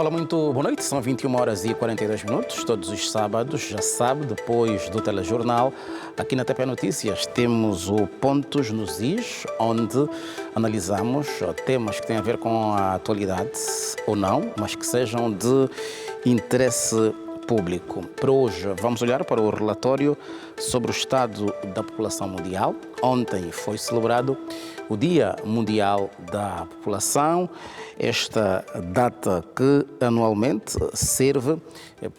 Olá, muito boa noite. São 21 horas e 42 minutos, todos os sábados, já sabe, depois do telejornal. Aqui na TP Notícias temos o Pontos nos Is, onde analisamos temas que têm a ver com a atualidade ou não, mas que sejam de interesse público. Para hoje vamos olhar para o relatório sobre o estado da população mundial. Ontem foi celebrado o Dia Mundial da População, esta data que anualmente serve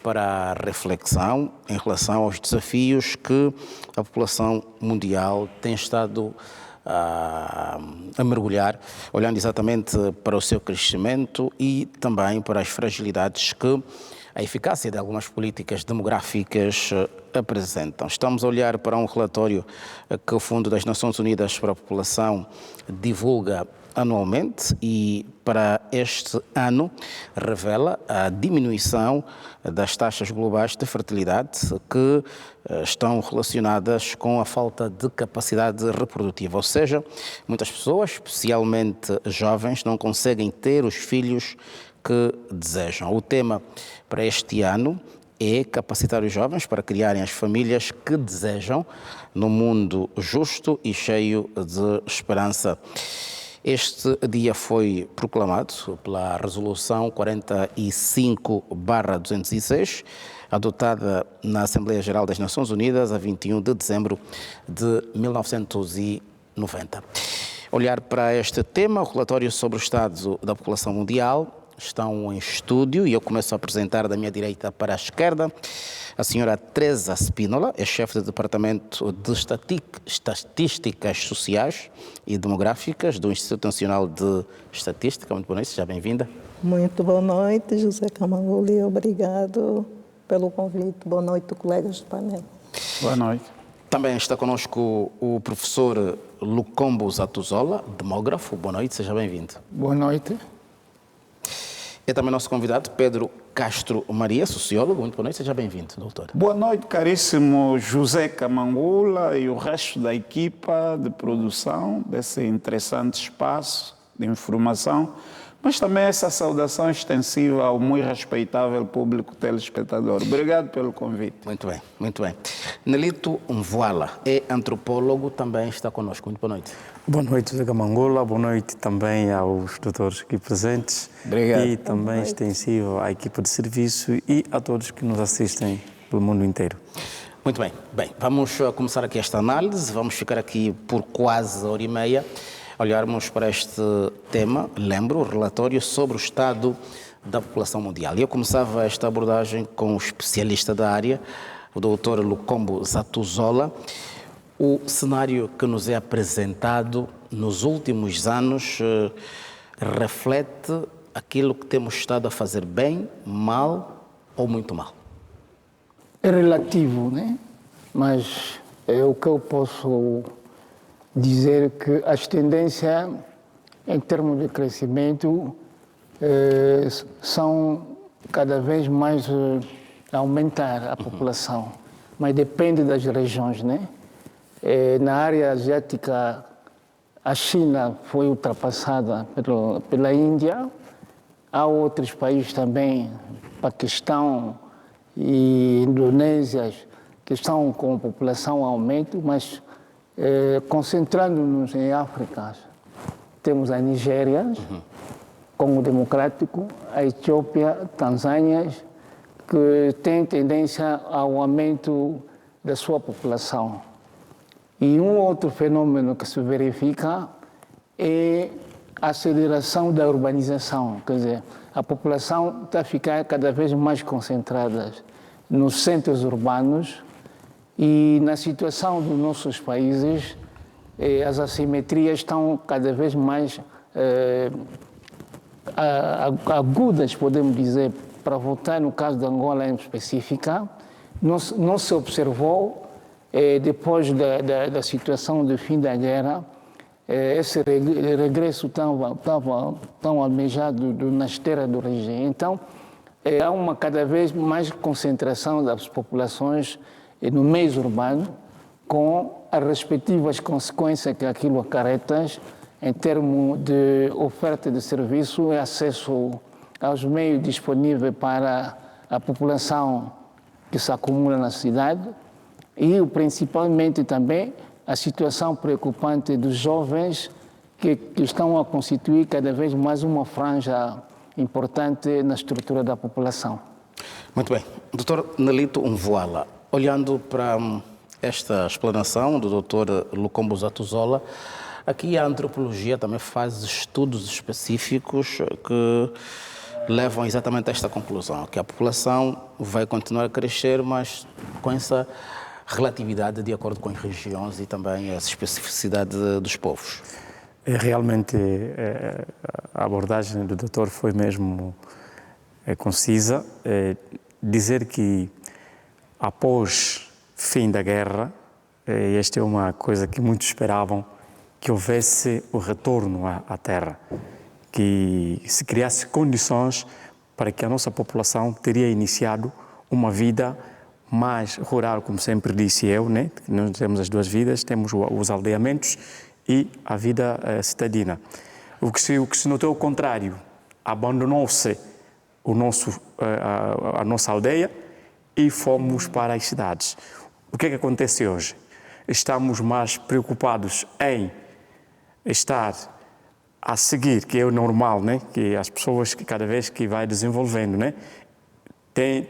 para reflexão em relação aos desafios que a população mundial tem estado a mergulhar, olhando exatamente para o seu crescimento e também para as fragilidades que a eficácia de algumas políticas demográficas apresentam. Estamos a olhar para um relatório que o Fundo das Nações Unidas para a População divulga anualmente e para este ano revela a diminuição das taxas globais de fertilidade que estão relacionadas com a falta de capacidade reprodutiva, ou seja, muitas pessoas, especialmente jovens, não conseguem ter os filhos que desejam. O tema para este ano é capacitar os jovens para criarem as famílias que desejam num mundo justo e cheio de esperança. Este dia foi proclamado pela Resolução 45/206, adotada na Assembleia Geral das Nações Unidas a 21 de dezembro de 1990. Olhar para este tema, o relatório sobre o estado da população mundial, estão em estúdio e eu começo a apresentar da minha direita para a esquerda a senhora Teresa Spínola, é chefe do Departamento de Estatísticas Sociais e Demográficas do Instituto Nacional de Estatística. Muito boa noite, seja bem-vinda. Muito boa noite, José Camangoli, obrigado pelo convite. Boa noite, colegas do painel. Boa noite. Também está conosco o professor Lucombo Zatuzola, demógrafo. Boa noite, seja bem-vindo. Boa noite. É também nosso convidado, Pedro Castro Maria, sociólogo. Muito boa noite, seja bem-vindo, doutor. Boa noite, caríssimo José Camangula e o resto da equipa de produção desse interessante espaço de informação, mas também essa saudação extensiva ao muito respeitável público telespectador. Obrigado pelo convite. Muito bem, muito bem. Nelito Mvoala é antropólogo, também está conosco. Muito boa noite. Boa noite, José Camangula. Boa noite também aos doutores aqui presentes. Obrigado. E também extensivo à equipa de serviço e a todos que nos assistem pelo mundo inteiro. Muito bem. Bem, vamos começar aqui esta análise. Vamos ficar aqui por quase hora e meia, olharmos para este tema. Lembro o relatório sobre o estado da população mundial. E eu começava esta abordagem com o especialista da área, o doutor Lucombo Zatuzola. O cenário que nos é apresentado nos últimos anos reflete aquilo que temos estado a fazer bem, mal ou muito mal? É relativo, né? Mas o que eu posso dizer que as tendências em termos de crescimento são cada vez mais a aumentar a população, mas depende das regiões, né? Na área asiática, a China foi ultrapassada pela Índia. Há outros países também, Paquistão e Indonésia, que estão com população em aumento, mas concentrando-nos em África, temos a Nigéria, Congo Democrático, a Etiópia, Tanzânia, que têm tendência ao aumento da sua população. E um outro fenômeno que se verifica é a aceleração da urbanização, quer dizer, a população está a ficar cada vez mais concentrada nos centros urbanos e na situação dos nossos países as assimetrias estão cada vez mais agudas, podemos dizer, para voltar no caso de Angola em específica. Não se observou depois da situação do fim da guerra, esse regresso tão almejado na esteira do regime. Então, há uma cada vez mais concentração das populações no meio urbano, com as respectivas consequências que aquilo acarreta em termos de oferta de serviço e acesso aos meios disponíveis para a população que se acumula na cidade e principalmente também a situação preocupante dos jovens que estão a constituir cada vez mais uma franja importante na estrutura da população. Muito bem. Dr. Nelito Mvoala, olhando para esta explanação do Dr. Lucombo Zatuzola, aqui a antropologia também faz estudos específicos que levam exatamente a esta conclusão, que a população vai continuar a crescer, mas com essa relatividade de acordo com as regiões e também as especificidades dos povos. Realmente a abordagem do doutor foi mesmo concisa. Dizer que após fim da guerra, esta é uma coisa que muitos esperavam, que houvesse o retorno à terra, que se criasse condições para que a nossa população teria iniciado uma vida mais rural, como sempre disse eu, né? Nós temos as duas vidas, temos os aldeamentos e a vida citadina. O que se notou ao contrário, abandonou-se a nossa aldeia e fomos para as cidades. O que é que acontece hoje? Estamos mais preocupados em estar a seguir, que é o normal, né? Que as pessoas que cada vez que vai desenvolvendo, né?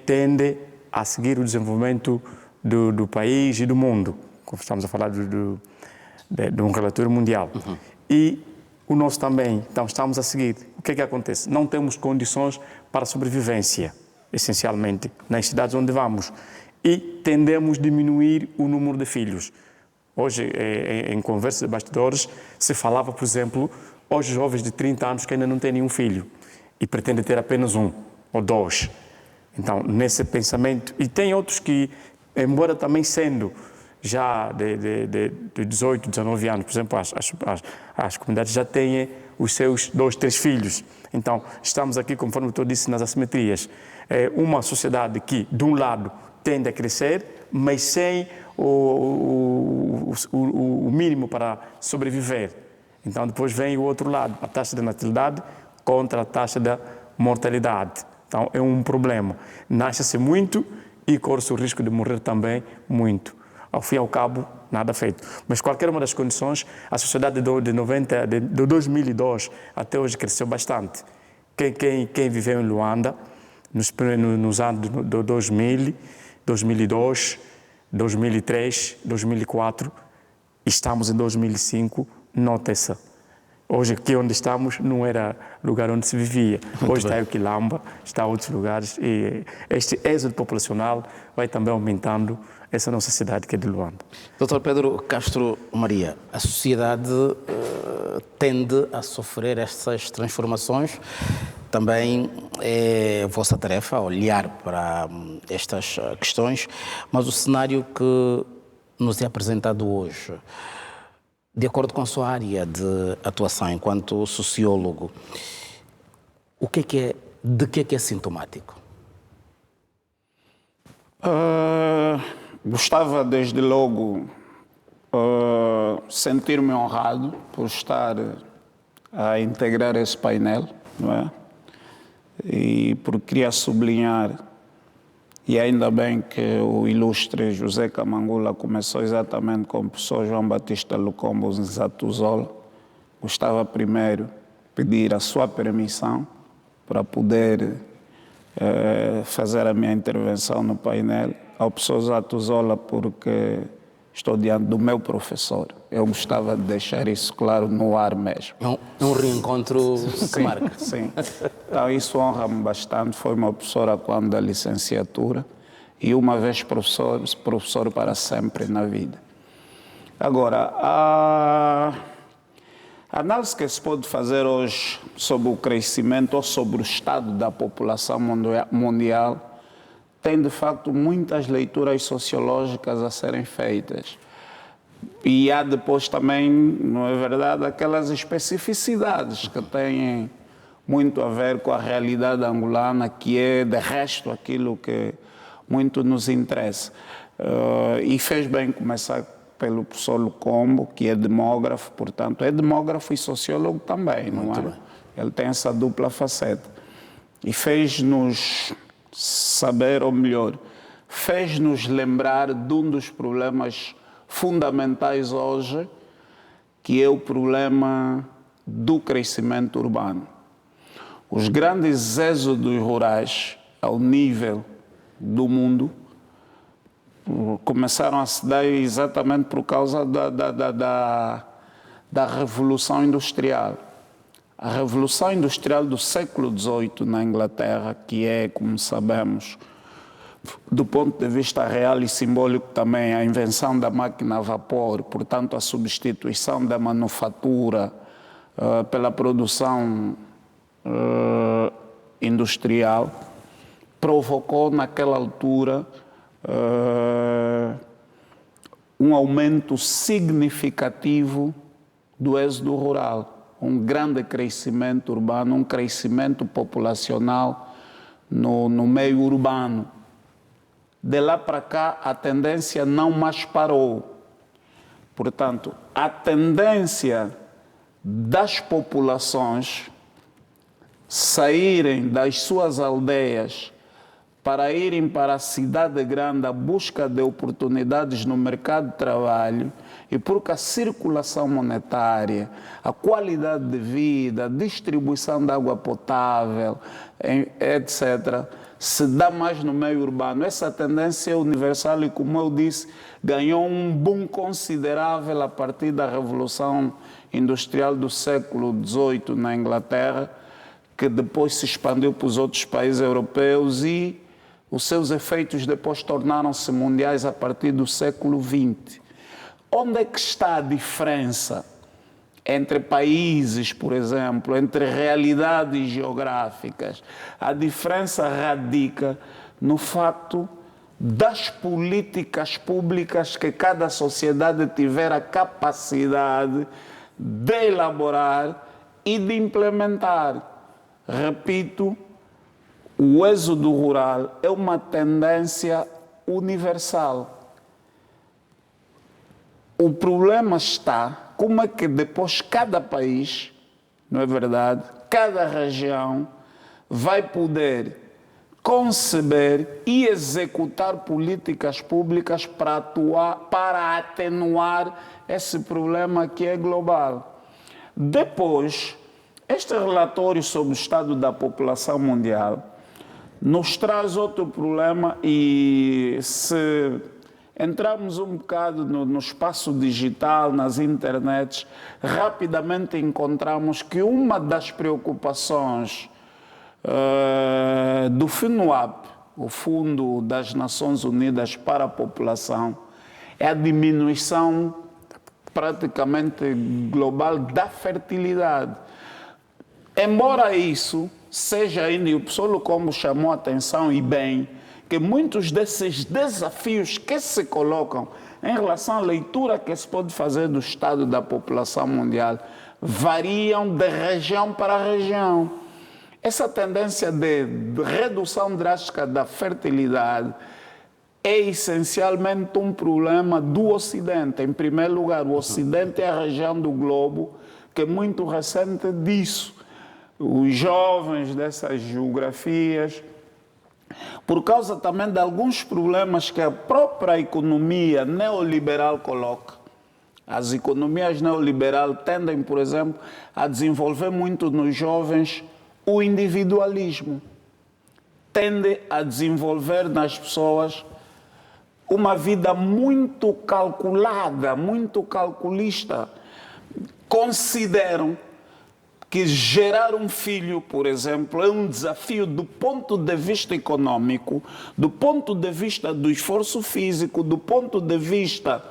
Tendem a seguir o desenvolvimento do país e do mundo, como estamos a falar de um relatório mundial. Uhum. E o nosso também, então estamos a seguir. O que é que acontece? Não temos condições para sobrevivência, essencialmente, nas cidades onde vamos. E tendemos a diminuir o número de filhos. Hoje, em conversa de bastidores, se falava, por exemplo, hoje jovens de 30 anos que ainda não têm nenhum filho e pretendem ter apenas um ou dois. Então, nesse pensamento, e tem outros que, embora também sendo já de 18, 19 anos, por exemplo, as comunidades já têm os seus 2, 3 filhos. Então, estamos aqui, conforme o doutor disse, nas assimetrias. Uma sociedade que, de um lado, tende a crescer, mas sem o mínimo para sobreviver. Então, depois vem o outro lado, a taxa de natalidade contra a taxa da mortalidade. Então, é um problema. Nasce-se muito e corre-se o risco de morrer também muito. Ao fim e ao cabo, nada feito. Mas qualquer uma das condições, a sociedade de 2002 até hoje cresceu bastante. Quem viveu em Luanda, nos anos de 2000, 2002, 2003, 2004, estamos em 2005, nota-se. Hoje, aqui onde estamos, não era lugar onde se vivia. Hoje está o Quilamba, está em outros lugares. E este êxodo populacional vai também aumentando essa nossa cidade que é de Luanda. Dr. Pedro Castro Maria, a sociedade tende a sofrer essas transformações. Também é vossa tarefa olhar para estas questões, mas o cenário que nos é apresentado hoje, de acordo com a sua área de atuação enquanto sociólogo, de que é sintomático? Gostava desde logo sentir-me honrado por estar a integrar esse painel, não é? E porque queria sublinhar, e ainda bem que o ilustre José Camangula começou exatamente com o professor João Batista Lucombo Zatuzola. Gostava primeiro de pedir a sua permissão para poder fazer a minha intervenção no painel ao professor Zatuzola, porque estou diante do meu professor. Eu gostava de deixar isso claro no ar mesmo. É um reencontro que marca. Sim. Então, isso honra-me bastante. Foi meu professor quando da licenciatura e uma vez professor para sempre na vida. Agora, a análise que se pode fazer hoje sobre o crescimento ou sobre o estado da população mundial tem, de facto, muitas leituras sociológicas a serem feitas. E há depois também, não é verdade, aquelas especificidades que têm muito a ver com a realidade angolana, que é, de resto, aquilo que muito nos interessa. E fez bem começar pelo professor Lucombo, que é demógrafo, portanto, é demógrafo e sociólogo também, não é? Ele tem essa dupla faceta. e fez-nos saber, ou melhor, fez-nos lembrar de um dos problemas fundamentais hoje, que é o problema do crescimento urbano. Os grandes êxodos rurais ao nível do mundo começaram a se dar exatamente por causa da Revolução Industrial. A Revolução Industrial do século XVIII na Inglaterra, que é, como sabemos, do ponto de vista real e simbólico também, a invenção da máquina a vapor, portanto a substituição da manufatura pela produção industrial, provocou naquela altura um aumento significativo do êxodo rural, um grande crescimento urbano, um crescimento populacional no meio urbano. De lá para cá, a tendência não mais parou. Portanto, a tendência das populações saírem das suas aldeias para irem para a cidade grande à busca de oportunidades no mercado de trabalho, e porque a circulação monetária, a qualidade de vida, a distribuição de água potável, etc., se dá mais no meio urbano. Essa tendência é universal e, como eu disse, ganhou um boom considerável a partir da Revolução Industrial do século XVIII na Inglaterra, que depois se expandiu para os outros países europeus e os seus efeitos depois tornaram-se mundiais a partir do século XX. Onde é que está a diferença entre países, por exemplo, entre realidades geográficas? A diferença radica no facto das políticas públicas que cada sociedade tiver a capacidade de elaborar e de implementar. Repito, o êxodo rural é uma tendência universal. O problema está como é que depois cada país, não é verdade, cada região vai poder conceber e executar políticas públicas para atuar, para atenuar esse problema que é global. Depois, este relatório sobre o estado da população mundial nos traz outro problema, e se entrarmos um bocado no espaço digital, nas internets, rapidamente encontramos que uma das preocupações do FNUAP, o Fundo das Nações Unidas para a População, é a diminuição praticamente global da fertilidade. Embora isso seja ainda, e o Psolo como chamou a atenção e bem, que muitos desses desafios que se colocam em relação à leitura que se pode fazer do estado da população mundial variam de região para região. Essa tendência de redução drástica da fertilidade é essencialmente um problema do Ocidente. Em primeiro lugar, o Ocidente é a região do globo que é muito recente disso. Os jovens dessas geografias, por causa também de alguns problemas que a própria economia neoliberal coloca. As economias neoliberais tendem, por exemplo, a desenvolver muito nos jovens o individualismo. Tende a desenvolver nas pessoas uma vida muito calculada, muito calculista. Consideram que gerar um filho, por exemplo, é um desafio do ponto de vista econômico, do ponto de vista do esforço físico, do ponto de vista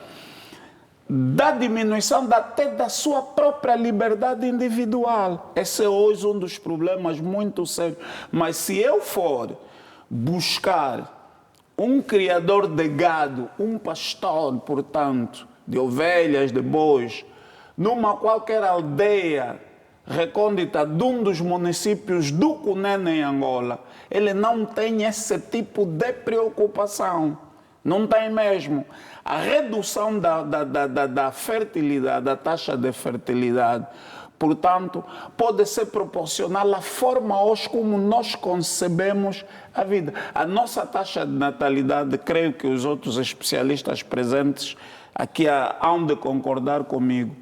da diminuição até da sua própria liberdade individual. Esse é hoje um dos problemas muito sérios. Mas se eu for buscar um criador de gado, um pastor, portanto, de ovelhas, de bois, numa qualquer aldeia recôndita de um dos municípios do Cunene, em Angola, ele não tem esse tipo de preocupação. Não tem mesmo. A redução da fertilidade, da taxa de fertilidade, Portanto, pode ser proporcional à forma hoje como nós concebemos a vida. A nossa taxa de natalidade, creio que os outros especialistas presentes aqui hão de concordar comigo,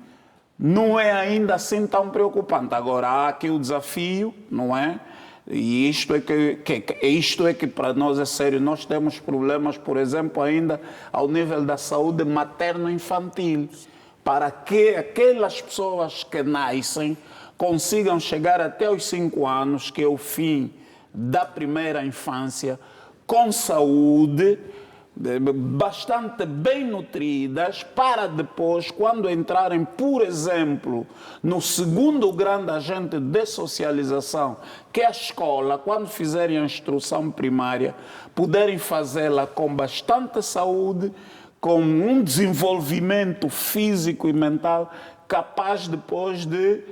não é ainda assim tão preocupante. Agora, há aqui o desafio, não é? E isto é que para nós é sério. Nós temos problemas, por exemplo, ainda ao nível da saúde materno-infantil, para que aquelas pessoas que nascem consigam chegar até os 5 anos, que é o fim da primeira infância, com saúde, bastante bem nutridas, para depois, quando entrarem, por exemplo, no segundo grande agente de socialização, que é a escola, quando fizerem a instrução primária, poderem fazê-la com bastante saúde, com um desenvolvimento físico e mental capaz depois de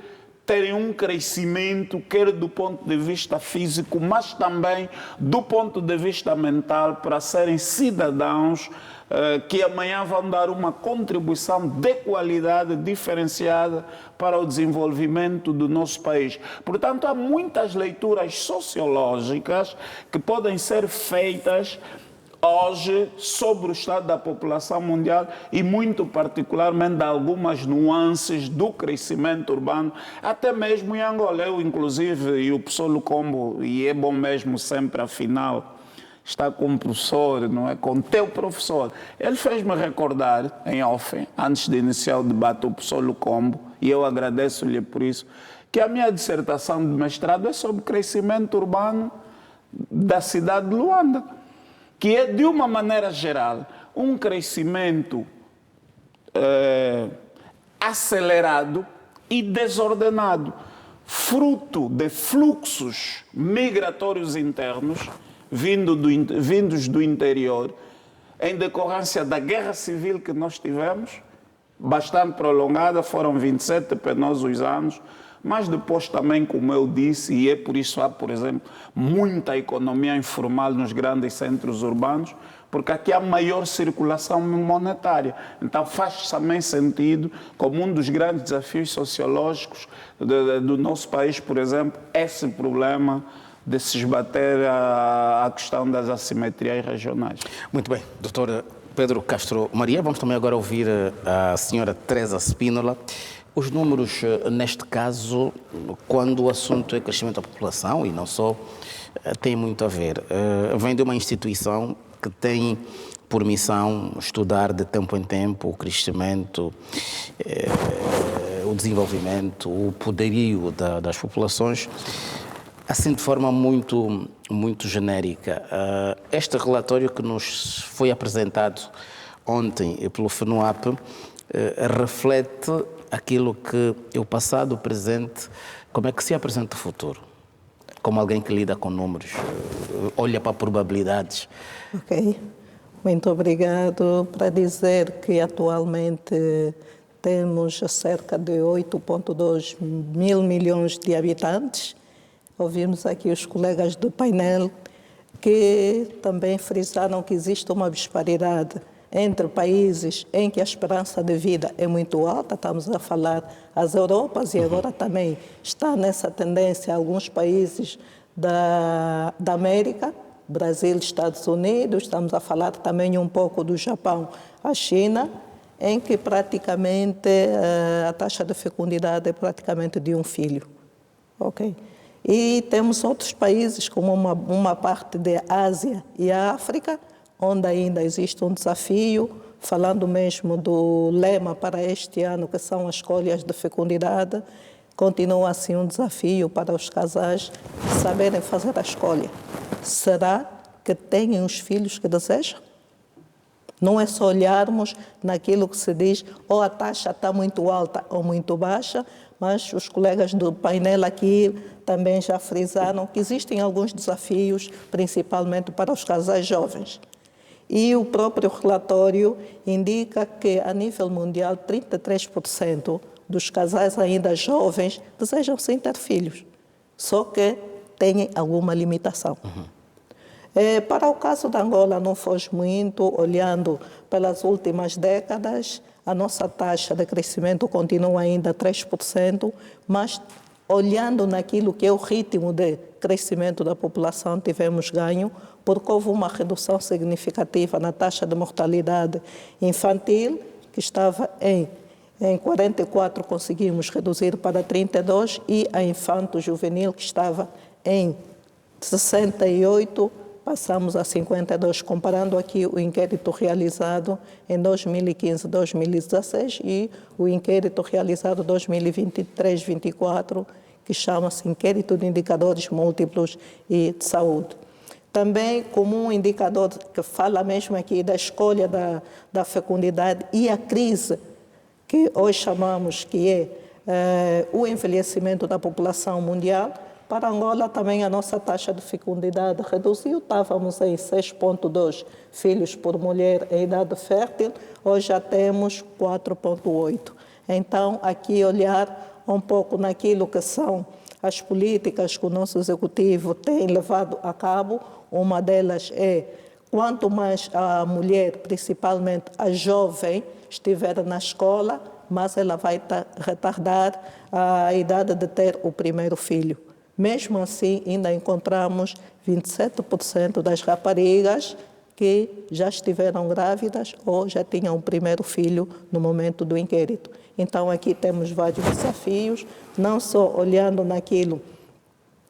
terem um crescimento, quer do ponto de vista físico, mas também do ponto de vista mental, para serem cidadãos que amanhã vão dar uma contribuição de qualidade diferenciada para o desenvolvimento do nosso país. Portanto, há muitas leituras sociológicas que podem ser feitas hoje sobre o estado da população mundial e muito particularmente algumas nuances do crescimento urbano, até mesmo em Angola. Eu, inclusive, e o professor Lucombo, e é bom mesmo sempre, afinal, estar com um professor, não é? Com o teu professor. Ele fez-me recordar, em off, antes de iniciar o debate, o professor Lucombo, e eu agradeço-lhe por isso, que a minha dissertação de mestrado é sobre crescimento urbano da cidade de Luanda, que é, de uma maneira geral, um crescimento acelerado e desordenado, fruto de fluxos migratórios internos vindos do interior, em decorrência da guerra civil que nós tivemos, bastante prolongada, foram 27 penosos anos, mas depois também, como eu disse, e é por isso há, por exemplo, muita economia informal nos grandes centros urbanos, porque aqui há maior circulação monetária. Então faz também sentido, como um dos grandes desafios sociológicos do nosso país, por exemplo, esse problema de se esbater a questão das assimetrias regionais. Muito bem, doutora Pedro Castro Maria, vamos também agora ouvir a senhora Teresa Spínola. Os números, neste caso, quando o assunto é crescimento da população, e não só, tem muito a ver. Vem de uma instituição que tem por missão estudar de tempo em tempo o crescimento, o desenvolvimento, o poderio das populações, assim de forma muito genérica. Este relatório que nos foi apresentado ontem pelo FNUAP reflete aquilo que é o passado, o presente, como é que se apresenta o futuro? Como alguém que lida com números, olha para probabilidades. Ok, muito obrigado. Para dizer que atualmente temos cerca de 8,2 mil milhões de habitantes. Ouvimos aqui os colegas do painel que também frisaram que existe uma disparidade entre países em que a esperança de vida é muito alta, estamos a falar as Europas, e agora também está nessa tendência alguns países da América, Brasil, Estados Unidos, estamos a falar também um pouco do Japão, a China, em que praticamente a taxa de fecundidade é praticamente de um filho. Ok? E temos outros países, como uma parte da Ásia e a África, onde ainda existe um desafio, falando mesmo do lema para este ano, que são as escolhas de fecundidade, continua assim um desafio para os casais saberem fazer a escolha. Será que têm os filhos que desejam? Não é só olharmos naquilo que se diz, ou a taxa está muito alta ou muito baixa, mas os colegas do painel aqui também já frisaram que existem alguns desafios, principalmente para os casais jovens. E o próprio relatório indica que, a nível mundial, 33% dos casais ainda jovens desejam sim ter filhos, só que têm alguma limitação. Para o caso da Angola não foge muito, olhando pelas últimas décadas, a nossa taxa de crescimento continua ainda 3%, mas olhando naquilo que é o ritmo de crescimento da população, tivemos ganho, porque houve uma redução significativa na taxa de mortalidade infantil, que estava em 44, conseguimos reduzir para 32, e a infanto-juvenil, que estava em 68, passamos a 52, comparando aqui o inquérito realizado em 2015-2016 e o inquérito realizado em 2023-24, que chama-se Inquérito de Indicadores Múltiplos e de Saúde. Também como um indicador que fala mesmo aqui da escolha da fecundidade e a crise que hoje chamamos que é o envelhecimento da população mundial. Para Angola também a nossa taxa de fecundidade reduziu, estávamos em 6,2 filhos por mulher em idade fértil, hoje já temos 4,8. Então, aqui olhar um pouco naquilo que são as políticas que o nosso executivo tem levado a cabo, uma delas é quanto mais a mulher, principalmente a jovem, estiver na escola, mas ela vai retardar a idade de ter o primeiro filho. Mesmo assim, ainda encontramos 27% das raparigas que já estiveram grávidas ou já tinham o primeiro filho no momento do inquérito. Então, aqui temos vários desafios, não só olhando naquilo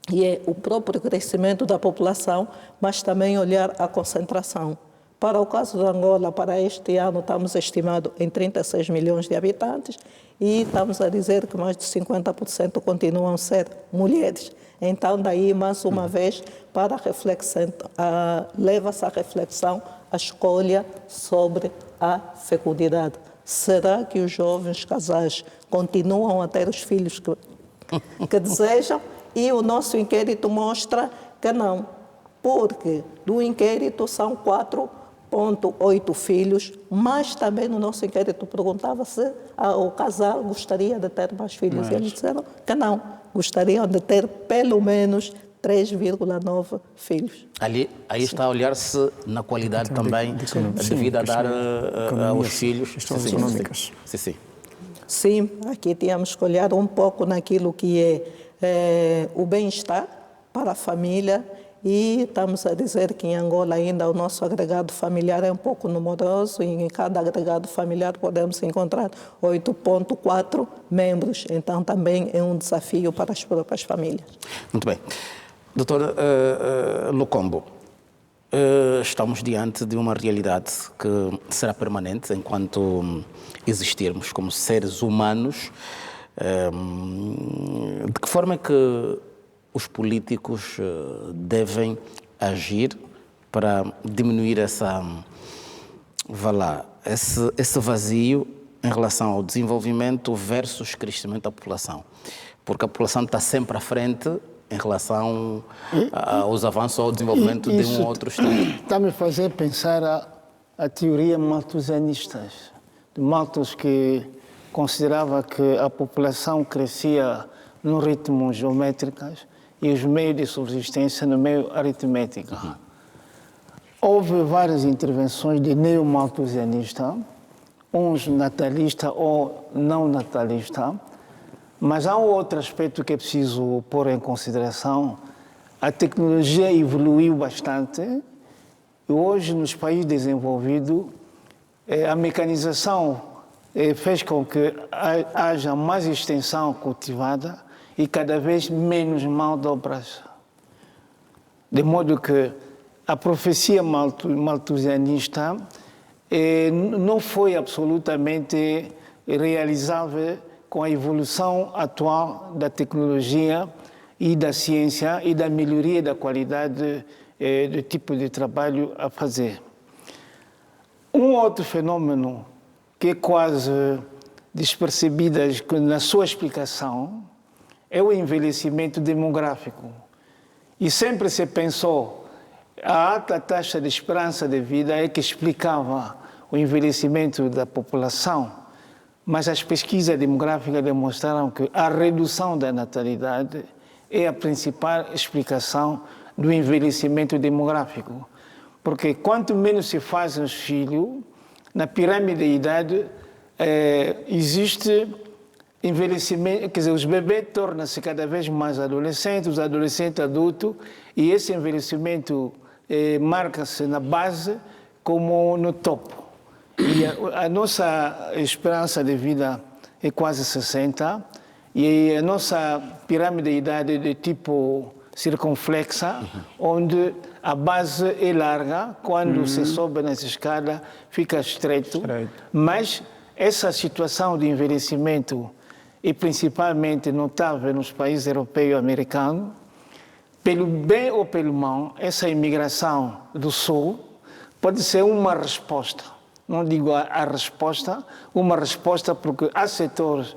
que é o próprio crescimento da população, mas também olhar a concentração. Para o caso da Angola, para este ano, estamos estimados em 36 milhões de habitantes e estamos a dizer que mais de 50% continuam a ser mulheres. Então, daí, mais uma vez, para a reflexão, leva-se à reflexão a escolha sobre a fecundidade. Será que os jovens casais continuam a ter os filhos que desejam? E o nosso inquérito mostra que não, porque do inquérito são 4,8 filhos, mas também no nosso inquérito perguntava se o casal gostaria de ter mais filhos. E eles disseram que não, gostariam de ter pelo menos 3,9 filhos. Aí está a olhar-se na qualidade também devido a dar aos filhos. Questões econômicas. Sim. Sim, aqui tínhamos que olhar um pouco naquilo que é o bem-estar para a família. E estamos a dizer que em Angola ainda o nosso agregado familiar é um pouco numeroso e em cada agregado familiar podemos encontrar 8,4 membros. Então também é um desafio para as próprias famílias. Muito bem. Doutor Lukombo, estamos diante de uma realidade que será permanente enquanto existirmos como seres humanos. De que forma é que os políticos devem agir para diminuir esse vazio em relação ao desenvolvimento versus crescimento da população? Porque a população está sempre à frente em relação aos avanços ou ao desenvolvimento de um outro Estado. Está-me a fazer pensar a teoria malthusianista, de Malthus, que considerava que a população crescia no ritmo geométrico e os meios de subsistência no meio aritmético. Houve várias intervenções de neo-malthusianista, uns natalista ou não natalista, mas há um outro aspecto que é preciso pôr em consideração. A tecnologia evoluiu bastante e hoje nos países desenvolvidos a mecanização fez com que haja mais extensão cultivada e cada vez menos mão de obras. De modo que a profecia malthusianista não foi absolutamente realizável com a evolução atual da tecnologia e da ciência e da melhoria da qualidade do tipo de trabalho a fazer. Um outro fenômeno que é quase despercebido na sua explicação é o envelhecimento demográfico. E sempre se pensou a alta taxa de esperança de vida é que explicava o envelhecimento da população, mas as pesquisas demográficas demonstraram que a redução da natalidade é a principal explicação do envelhecimento demográfico. Porque quanto menos se fazem os filhos, na pirâmide da idade, existe envelhecimento, quer dizer, os bebês tornam-se cada vez mais adolescentes, os adolescentes adultos, e esse envelhecimento marca-se na base como no topo. E a nossa esperança de vida é quase 60, e a nossa pirâmide de idade é de tipo circunflexa, onde a base é larga, quando se sobe nessa escada fica estreito. Mas essa situação de envelhecimento é principalmente notável nos países europeus e americanos. Pelo bem ou pelo mal, essa imigração do Sul pode ser uma resposta. Não digo a resposta, uma resposta porque há setores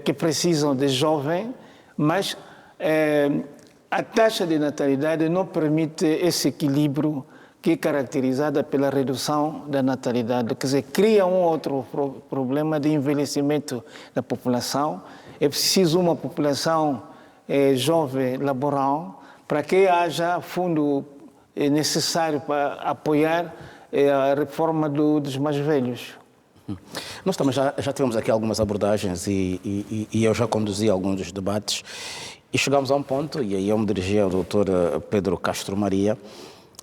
que precisam de jovens, mas a taxa de natalidade não permite esse equilíbrio que é caracterizado pela redução da natalidade. Quer dizer, cria um outro problema de envelhecimento da população. É preciso uma população jovem laboral para que haja fundo necessário para apoiar a reforma dos mais velhos. Nós também já tivemos aqui algumas abordagens e eu já conduzi alguns dos debates e chegamos a um ponto, e aí eu me dirigi ao Dr. Pedro Castro Maria,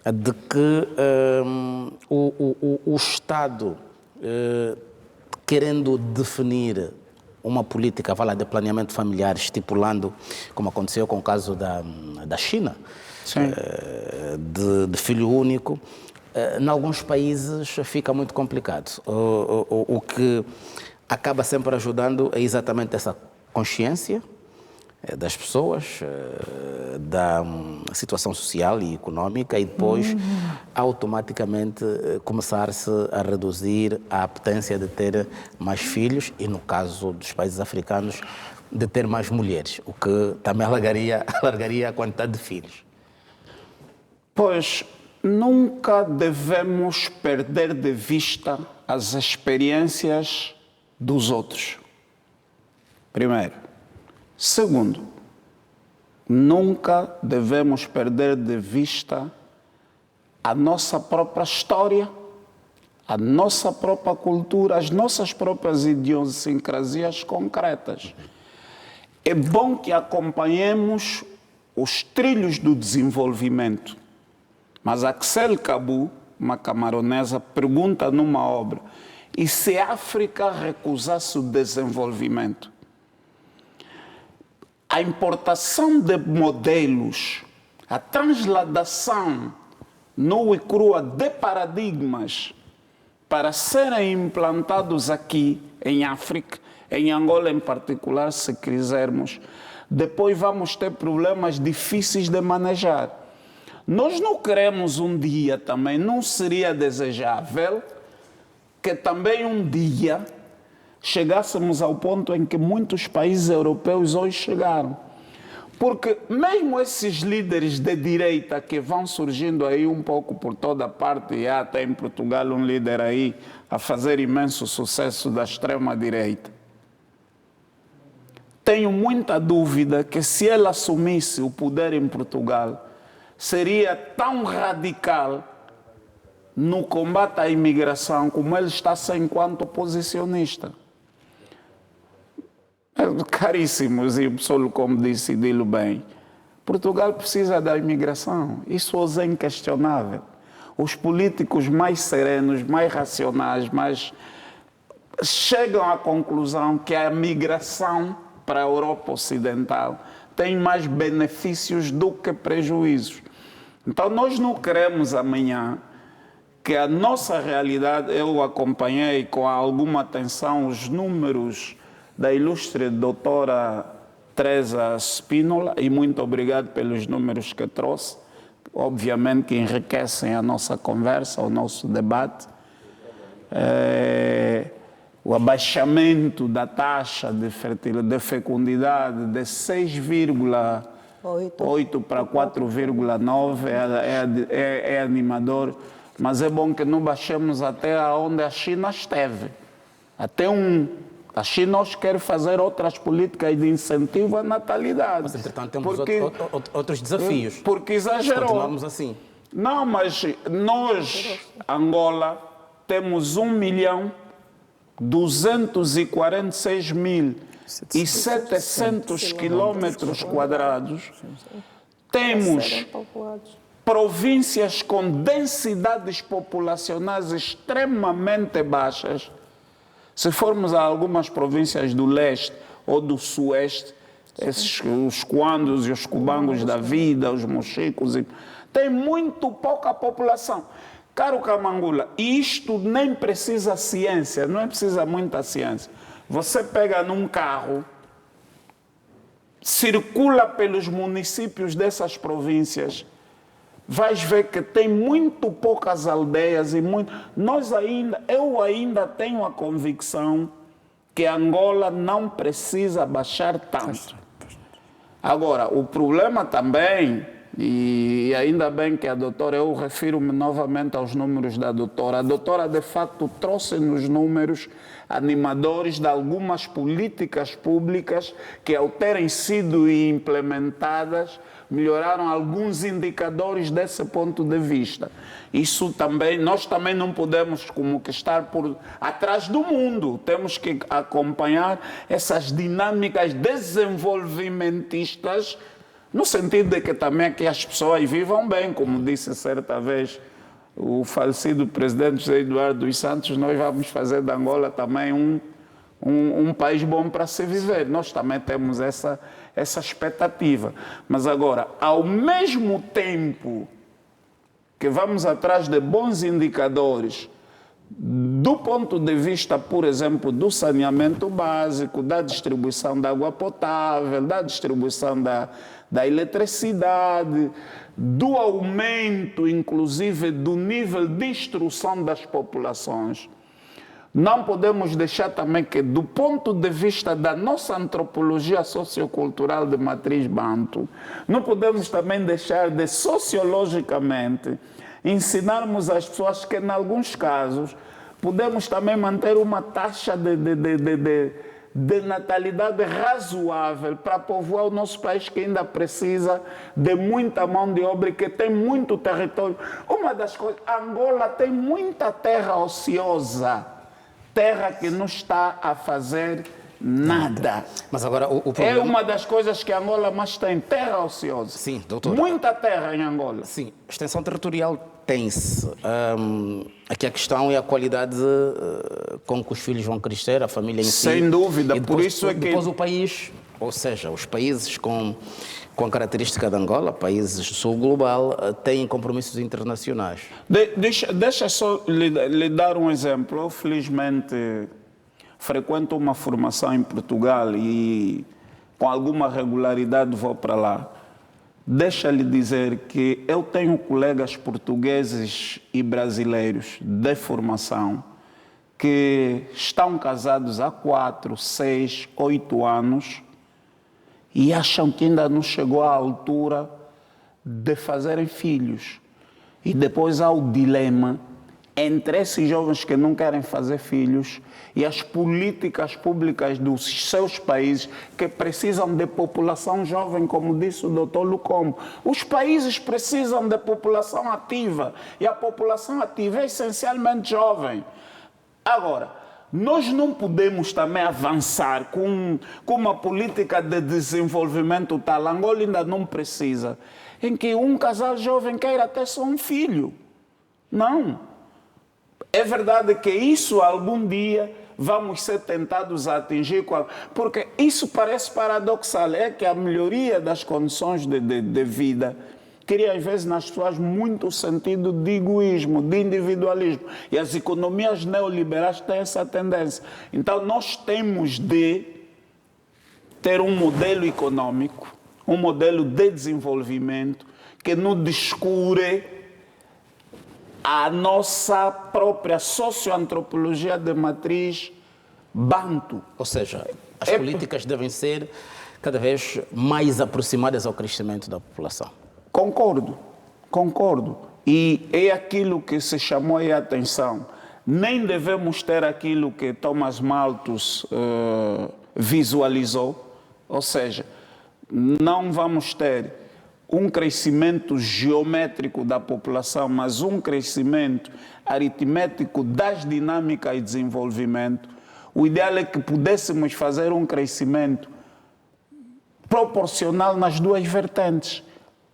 de que o Estado, querendo definir uma política de planeamento familiar, estipulando, como aconteceu com o caso da China, de filho único, em alguns países fica muito complicado. O que acaba sempre ajudando é exatamente essa consciência das pessoas, da situação social e económica, e depois automaticamente começar-se a reduzir a apetência de ter mais filhos e, no caso dos países africanos, de ter mais mulheres, o que também alargaria a quantidade de filhos. Pois, nunca devemos perder de vista as experiências dos outros. Primeiro. Segundo, nunca devemos perder de vista a nossa própria história, a nossa própria cultura, as nossas próprias idiosincrasias concretas. É bom que acompanhemos os trilhos do desenvolvimento. Mas Axel Kabu, uma camaronesa, pergunta numa obra: e se a África recusasse o desenvolvimento? A importação de modelos, a transladação nua e crua de paradigmas para serem implantados aqui em África, em Angola em particular, se quisermos, depois vamos ter problemas difíceis de manejar. Nós não queremos um dia também, não seria desejável que também um dia chegássemos ao ponto em que muitos países europeus hoje chegaram. Porque mesmo esses líderes de direita que vão surgindo aí um pouco por toda parte, e há até em Portugal um líder aí a fazer imenso sucesso da extrema-direita, tenho muita dúvida que se ele assumisse o poder em Portugal, seria tão radical no combate à imigração como ele está enquanto oposicionista. Caríssimos, e o pessoal, como disse, dilo bem, Portugal precisa da imigração, isso é inquestionável. Os políticos mais serenos, mais racionais, chegam à conclusão que a migração para a Europa Ocidental tem mais benefícios do que prejuízos. Então nós não queremos amanhã que a nossa realidade, eu acompanhei com alguma atenção os números da ilustre doutora Teresa Spínola, e muito obrigado pelos números que trouxe, obviamente que enriquecem a nossa conversa, o nosso debate. O abaixamento da taxa de fecundidade de 6,8 para 4,9 é animador, mas é bom que não baixemos até onde a China esteve, até A China hoje quer fazer outras políticas de incentivo à natalidade. Mas, entretanto, temos outros desafios. Porque exagerou. Continuarmos assim. Não, mas nós, Angola, temos 1.246.700 quilômetros quadrados. Temos províncias com densidades populacionais extremamente baixas. Se formos a algumas províncias do leste ou do sueste, os Quandos e os Cubangos da vida, os Mochicos, tem muito pouca população. Caro Camangula, isto nem precisa ciência, não precisa muita ciência. Você pega num carro, circula pelos municípios dessas províncias, vais ver que tem muito poucas aldeias e muito. Eu ainda tenho a convicção que Angola não precisa baixar tanto. Agora, o problema também, e ainda bem que a doutora, eu refiro-me novamente aos números da doutora. A doutora, de facto, trouxe-nos números animadores de algumas políticas públicas que, ao terem sido implementadas, melhoraram alguns indicadores desse ponto de vista. Isso também, nós também não podemos como que estar atrás do mundo. Temos que acompanhar essas dinâmicas desenvolvimentistas, no sentido de que também que as pessoas vivam bem, como disse certa vez o falecido presidente José Eduardo dos Santos, nós vamos fazer de Angola também um país bom para se viver. Nós também temos essa expectativa. Mas agora, ao mesmo tempo que vamos atrás de bons indicadores, do ponto de vista, por exemplo, do saneamento básico, da distribuição da água potável, da distribuição da eletricidade, do aumento, inclusive, do nível de instrução das populações, não podemos deixar também que, do ponto de vista da nossa antropologia sociocultural de matriz banto, não podemos também deixar de, sociologicamente, ensinarmos às pessoas que, em alguns casos, podemos também manter uma taxa de natalidade razoável para povoar o nosso país, que ainda precisa de muita mão de obra e que tem muito território. Uma das coisas, Angola tem muita terra ociosa, terra que não está a fazer nada. Mas agora o problema... É uma das coisas que Angola mais tem, terra ociosa. Sim, doutor. Muita terra em Angola. Sim, extensão territorial tem-se. Aqui a questão é a qualidade com que os filhos vão crescer, a família em si. Sem dúvida, e depois, por isso é que... Depois o país, ou seja, os países com a característica de Angola, países do sul global, têm compromissos internacionais. Deixa só lhe dar um exemplo. Eu, felizmente, frequento uma formação em Portugal e com alguma regularidade vou para lá. Deixa-lhe dizer que eu tenho colegas portugueses e brasileiros de formação que estão casados há 4, 6, 8 anos e acham que ainda não chegou à altura de fazerem filhos. E depois há o dilema entre esses jovens que não querem fazer filhos e as políticas públicas dos seus países que precisam de população jovem, como disse o doutor Lucombo. Os países precisam de população ativa e a população ativa é essencialmente jovem. Agora, nós não podemos também avançar com uma política de desenvolvimento tal. Angola ainda não precisa, em que um casal jovem queira ter só um filho. Não. É verdade que isso algum dia vamos ser tentados a atingir, porque isso parece paradoxal, é que a melhoria das condições de vida cria às vezes nas pessoas muito sentido de egoísmo, de individualismo, e as economias neoliberais têm essa tendência. Então nós temos de ter um modelo econômico, um modelo de desenvolvimento que não descure a nossa própria socioantropologia de matriz banto. Ou seja, as políticas devem ser cada vez mais aproximadas ao crescimento da população. Concordo. E é aquilo que se chamou a atenção. nem devemos ter aquilo que Thomas Malthus visualizou, ou seja, não vamos ter um crescimento geométrico da população, mas um crescimento aritmético das dinâmicas de desenvolvimento. O ideal é que pudéssemos fazer um crescimento proporcional nas duas vertentes,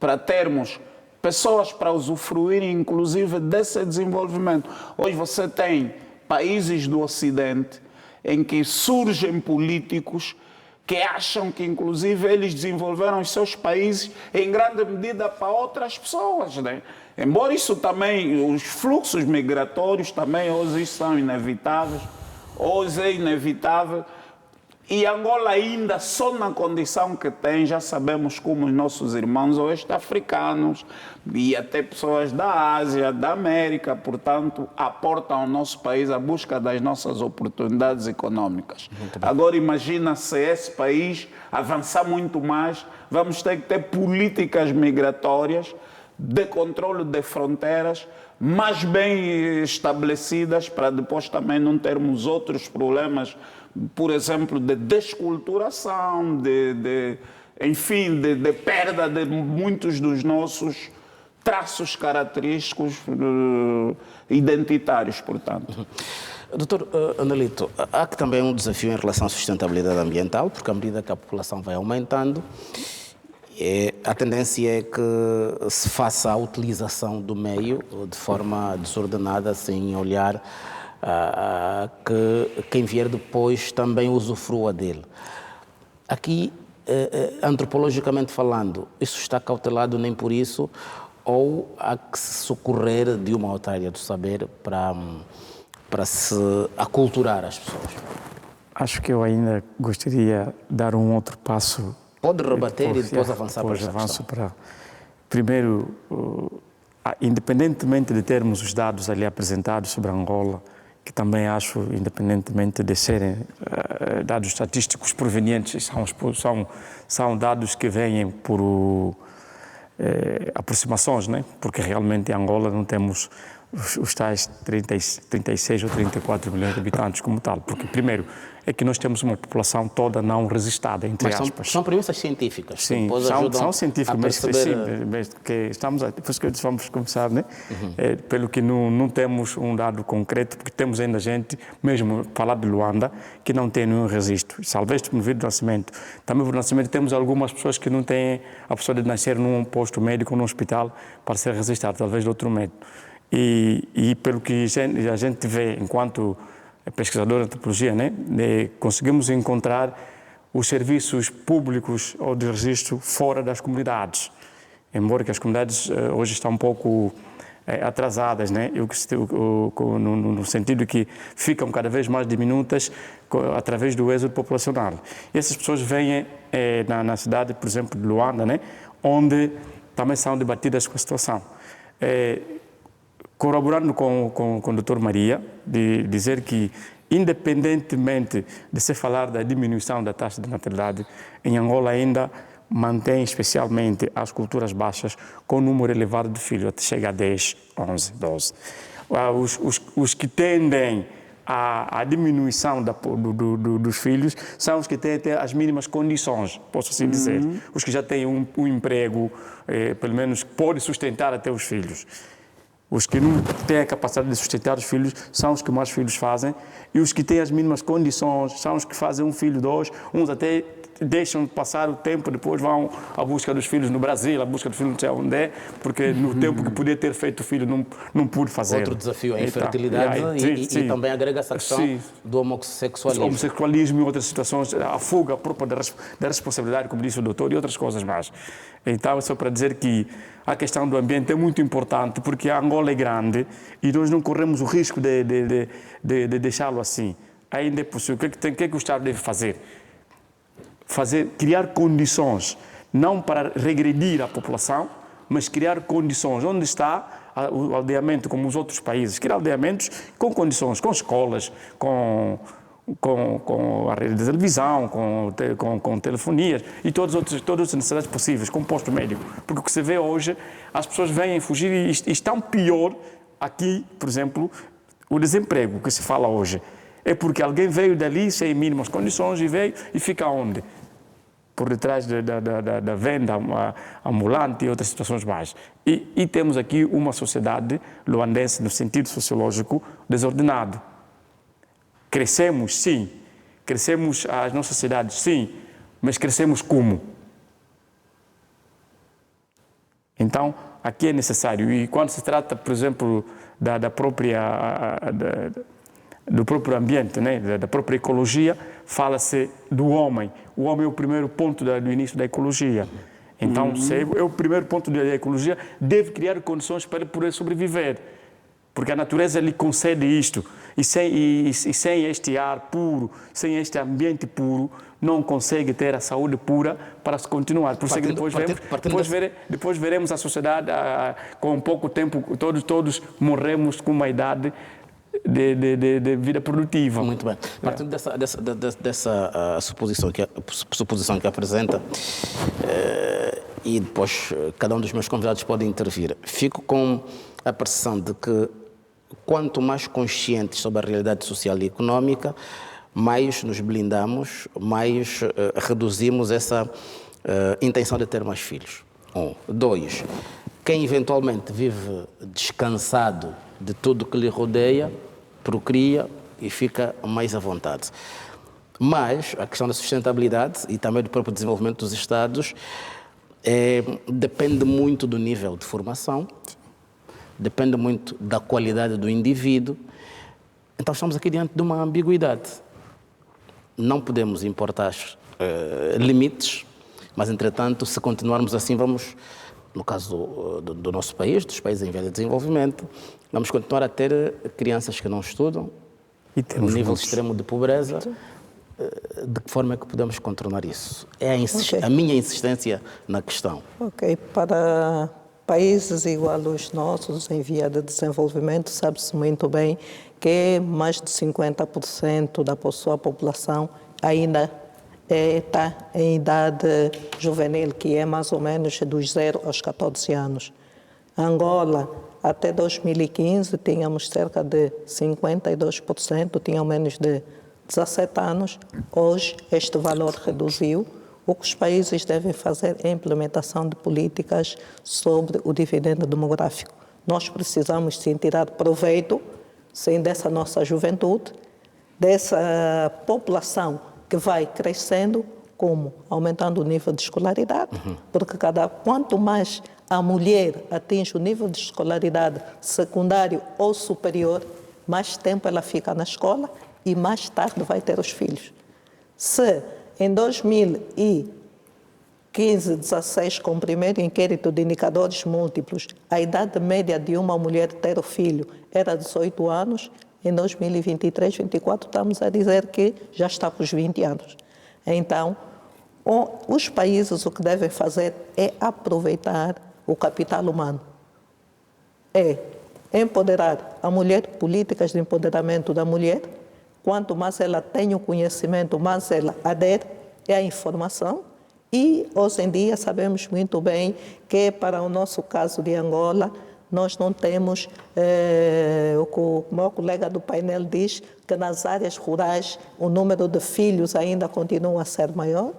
para termos pessoas para usufruírem, inclusive, desse desenvolvimento. Hoje você tem países do Ocidente em que surgem políticos que acham que, inclusive, eles desenvolveram os seus países em grande medida para outras pessoas, né? Embora isso também, os fluxos migratórios também hoje são inevitáveis, hoje é inevitável. E Angola ainda só na condição que tem, já sabemos como os nossos irmãos oeste-africanos e até pessoas da Ásia, da América, portanto, aportam ao nosso país a busca das nossas oportunidades econômicas. Agora imagina se esse país avançar muito mais, vamos ter que ter políticas migratórias de controle de fronteiras mais bem estabelecidas para depois também não termos outros problemas, por exemplo, de desculturação, enfim, de perda de muitos dos nossos traços característicos identitários, portanto. Doutor Anelito, há que também um desafio em relação à sustentabilidade ambiental, porque à medida que a população vai aumentando, a tendência é que se faça a utilização do meio de forma desordenada, sem olhar que quem vier depois também usufrua dele. Aqui, antropologicamente falando, isso está cautelado nem por isso, ou há que se socorrer de uma outra área do saber para se aculturar as pessoas? Acho que eu ainda gostaria de dar um outro passo. Pode rebater e depois avançar para esta questão. Primeiro, independentemente de termos os dados ali apresentados sobre Angola, que também acho, independentemente de serem dados estatísticos provenientes, são dados que vêm por aproximações, né? Porque realmente em Angola não temos os tais 36 ou 34 milhões de habitantes como tal. Porque, primeiro, é que nós temos uma população toda não registada, entre aspas. São premissas científicas. Sim, são científicas, mas que estamos depois que vamos começar, né? Pelo que não temos um dado concreto, porque temos ainda gente, mesmo falar de Luanda, que não tem nenhum registro. Talvez no vídeo do nascimento. Também no nascimento temos algumas pessoas que não têm a possibilidade de nascer num posto médico ou num hospital para ser registrado, talvez de outro médico. E pelo que a gente vê, enquanto pesquisador de antropologia, né, conseguimos encontrar os serviços públicos ou de registro fora das comunidades. Embora que as comunidades hoje estão um pouco atrasadas, né, no sentido que ficam cada vez mais diminutas através do êxodo populacional. E essas pessoas vêm na cidade, por exemplo, de Luanda, né, onde também são debatidas com a situação. Corroborando com o Dr. Maria, de dizer que, independentemente de se falar da diminuição da taxa de natalidade, em Angola ainda mantém especialmente as culturas baixas com número elevado de filhos, até chega a 10, 11, 12. Os que tendem à diminuição dos filhos são os que têm as mínimas condições, posso assim dizer. Os que já têm um emprego, pelo menos pode sustentar até os filhos. Os que não têm a capacidade de sustentar os filhos são os que mais filhos fazem, e os que têm as mínimas condições são os que fazem um filho, dois, uns até deixam passar o tempo, depois vão à busca dos filhos no Brasil, à busca dos filhos não sei onde é, porque no tempo que podia ter feito o filho não pude fazer. Outro desafio é a infertilidade e também agrega essa questão do homossexualismo. O homossexualismo e outras situações, a fuga própria da responsabilidade, como disse o doutor, e outras coisas mais. Então, é só para dizer que a questão do ambiente é muito importante, porque a Angola é grande e nós não corremos o risco de deixá-lo assim. Ainda é possível. O que é que o Estado deve fazer? Criar condições, não para regredir a população, mas criar condições. Onde está o aldeamento, como os outros países? Criar aldeamentos com condições, com escolas, com a rede de televisão, com telefonias e todas as necessidades possíveis, com posto médico. Porque o que se vê hoje, as pessoas vêm fugir e estão pior aqui, por exemplo, O desemprego que se fala hoje é porque alguém veio dali sem mínimas condições e veio e fica onde? Por detrás da venda ambulante e outras situações mais. E temos aqui uma sociedade luandense, no sentido sociológico, desordenada. Crescemos, sim. Crescemos as nossas cidades, sim. Mas crescemos como? Então, aqui é necessário. E quando se trata, por exemplo, do próprio ambiente, né? Da própria ecologia, fala-se do homem. O homem é o primeiro ponto do início da ecologia. Então, se é o primeiro ponto da ecologia, deve criar condições para poder sobreviver. Porque a natureza lhe concede isto. E sem este ar puro, sem este ambiente puro, não consegue ter a saúde pura para se continuar. Por isso que depois veremos a sociedade com pouco tempo, todos morremos com uma idade de vida produtiva. Muito bem. Partindo dessa suposição que apresenta, e depois cada um dos meus convidados pode intervir, fico com a percepção de que quanto mais conscientes sobre a realidade social e económica, mais nos blindamos, mais reduzimos essa intenção de ter mais filhos. 1. 2. Quem eventualmente vive descansado de tudo que lhe rodeia, procria e fica mais à vontade. Mas a questão da sustentabilidade e também do próprio desenvolvimento dos Estados depende muito do nível de formação, depende muito da qualidade do indivíduo. Então estamos aqui diante de uma ambiguidade. Não podemos importar limites, mas entretanto, se continuarmos assim, vamos, no caso do nosso país, dos países em vias de desenvolvimento, vamos continuar a ter crianças que não estudam, e temos um nível extremo de pobreza. De que forma é que podemos contornar isso? É a minha insistência na questão. Ok, para países igual aos nossos, em via de desenvolvimento, sabe-se muito bem que mais de 50% da sua população ainda está em idade juvenil, que é mais ou menos dos 0 aos 14 anos. Angola, até 2015, tínhamos cerca de 52%, tinham menos de 17 anos. Hoje, este valor reduziu. O que os países devem fazer é a implementação de políticas sobre o dividendo demográfico. Nós precisamos sim tirar proveito, sim, dessa nossa juventude, dessa população que vai crescendo, como aumentando o nível de escolaridade, porque quanto mais a mulher atinge o nível de escolaridade secundário ou superior, mais tempo ela fica na escola e mais tarde vai ter os filhos. Se em 2015, 16, com o primeiro inquérito de indicadores múltiplos, a idade média de uma mulher ter o filho era 18 anos, em 2023, 24, estamos a dizer que já está para os 20 anos. Então, os países o que devem fazer é aproveitar o capital humano. É empoderar a mulher, políticas de empoderamento da mulher. Quanto mais ela tem o conhecimento, mais ela adere à informação. E, hoje em dia, sabemos muito bem que, para o nosso caso de Angola, nós não temos, o que o meu colega do painel diz, que nas áreas rurais o número de filhos ainda continua a ser maior.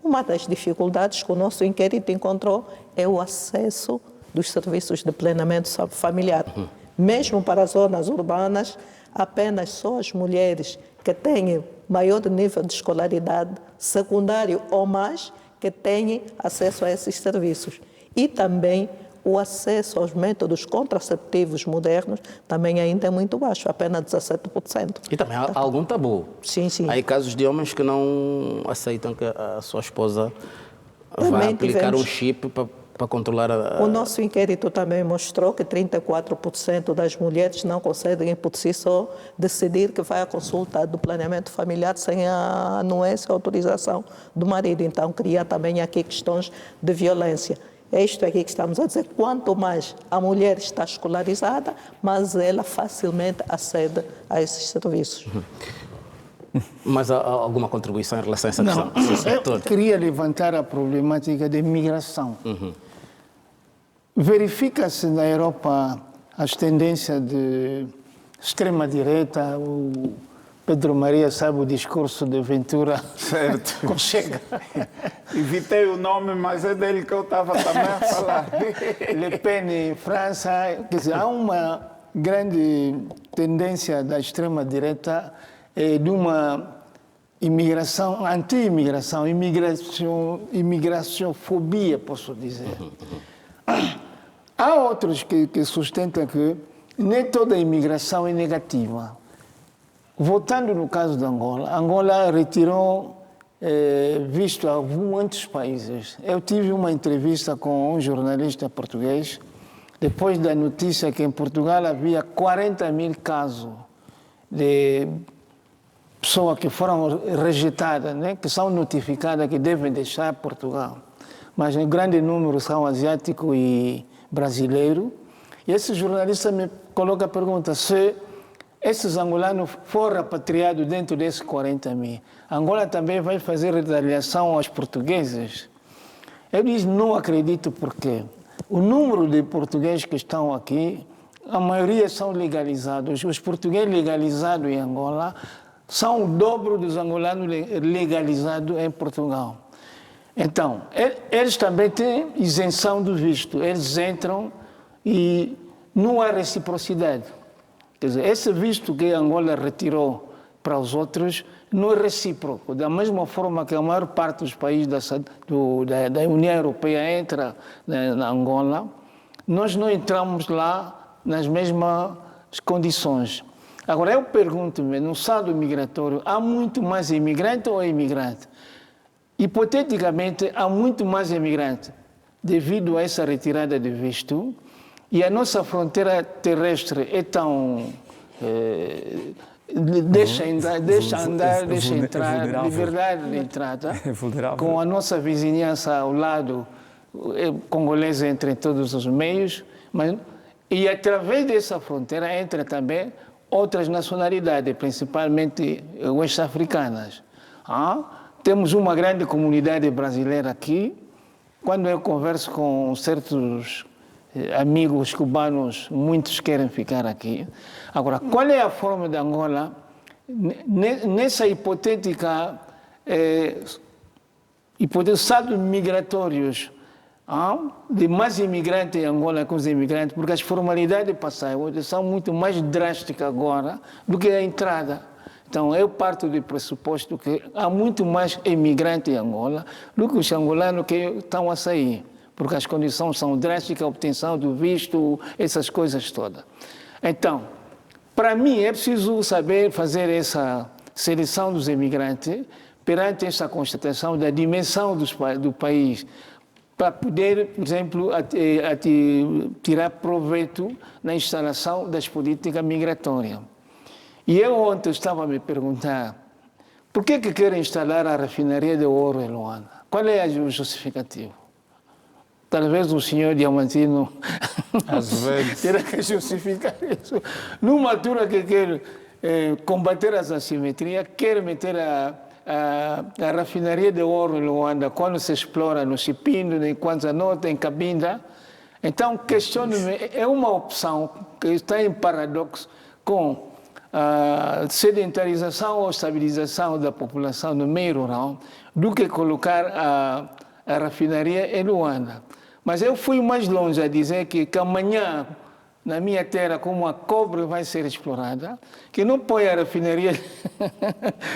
Uma das dificuldades que o nosso inquérito encontrou é o acesso dos serviços de planeamento familiar. Mesmo para as zonas urbanas, apenas só as mulheres que têm maior nível de escolaridade, secundário ou mais, que têm acesso a esses serviços. E também o acesso aos métodos contraceptivos modernos também ainda é muito baixo, apenas 17%. E também há algum tabu. Sim, sim. Há casos de homens que não aceitam que a sua esposa vá aplicar um chip para controlar O nosso inquérito também mostrou que 34% das mulheres não conseguem por si só decidir que vai à consulta do planeamento familiar sem a anuência e autorização do marido. Então, cria também aqui questões de violência. É isto aqui que estamos a dizer. Quanto mais a mulher está escolarizada, mais ela facilmente acede a esses serviços. Mas há alguma contribuição em relação a essa questão? Eu queria levantar a problemática da imigração. Verifica-se na Europa as tendências de extrema-direita, o Pedro Maria sabe o discurso de Ventura. Certo. Com Chega. Evitei o nome, mas é dele que eu estava também a falar. Le Pen em França. Quer dizer, há uma grande tendência da extrema-direita de uma imigração, anti-imigração, imigraciofobia, posso dizer. Há outros que sustentam que nem toda imigração é negativa. Voltando no caso de Angola, Angola retirou visto a muitos países. Eu tive uma entrevista com um jornalista português, depois da notícia que em Portugal havia 40 mil casos de pessoas que foram rejeitadas, né, que são notificadas que devem deixar Portugal. Mas em grande número são asiáticos e brasileiros. E esse jornalista me coloca a pergunta se esses angolanos foram repatriados dentro desses 40 mil. Angola também vai fazer retaliação aos portugueses? Eu disse, não acredito porque o número de portugueses que estão aqui, a maioria são legalizados. Os portugueses legalizados em Angola são o dobro dos angolanos legalizados em Portugal. Então, eles também têm isenção do visto. Eles entram e não há reciprocidade. Quer dizer, esse visto que Angola retirou para os outros não é recíproco. Da mesma forma que a maior parte dos países da União Europeia entra na Angola, nós não entramos lá nas mesmas condições. Agora, eu pergunto-me, no saldo migratório, há muito mais imigrante ou imigrante? Hipoteticamente, há muito mais imigrante devido a essa retirada de visto e a nossa fronteira terrestre é tão... deixa entrar, liberdade de entrada, com a nossa vizinhança ao lado, congolesa entra em todos os meios, e através dessa fronteira entra também outras nacionalidades, principalmente oeste-africanas. Temos uma grande comunidade brasileira aqui. Quando eu converso com certos amigos cubanos, muitos querem ficar aqui. Agora, qual é a forma de Angola, nessa hipotética saldos migratórios, de mais imigrantes em Angola que os imigrantes, porque as formalidades passadas são muito mais drásticas agora do que a entrada. Então, eu parto do pressuposto que há muito mais imigrantes em Angola do que os angolanos que estão a sair, porque as condições são drásticas, a obtenção do visto, essas coisas todas. Então, para mim, é preciso saber fazer essa seleção dos imigrantes perante essa constatação da dimensão do país, para poder, por exemplo, tirar proveito na instalação das políticas migratórias. E eu ontem estava a me perguntar por que querem instalar a refinaria de ouro em Luanda? Qual é o justificativo? Talvez o senhor Diamantino terá que justificar isso. Numa altura que quer combater as assimetrias, quer meter a refinaria de ouro em Luanda quando se explora no Chipindo, em Kwanzanota, em Cabinda. Então, questiono-me, é uma opção que está em paradoxo com a sedentarização ou estabilização da população no meio rural do que colocar a refinaria em Luanda. Mas eu fui mais longe a dizer que amanhã, na minha terra, como a cobre vai ser explorada, que não põe a refinaria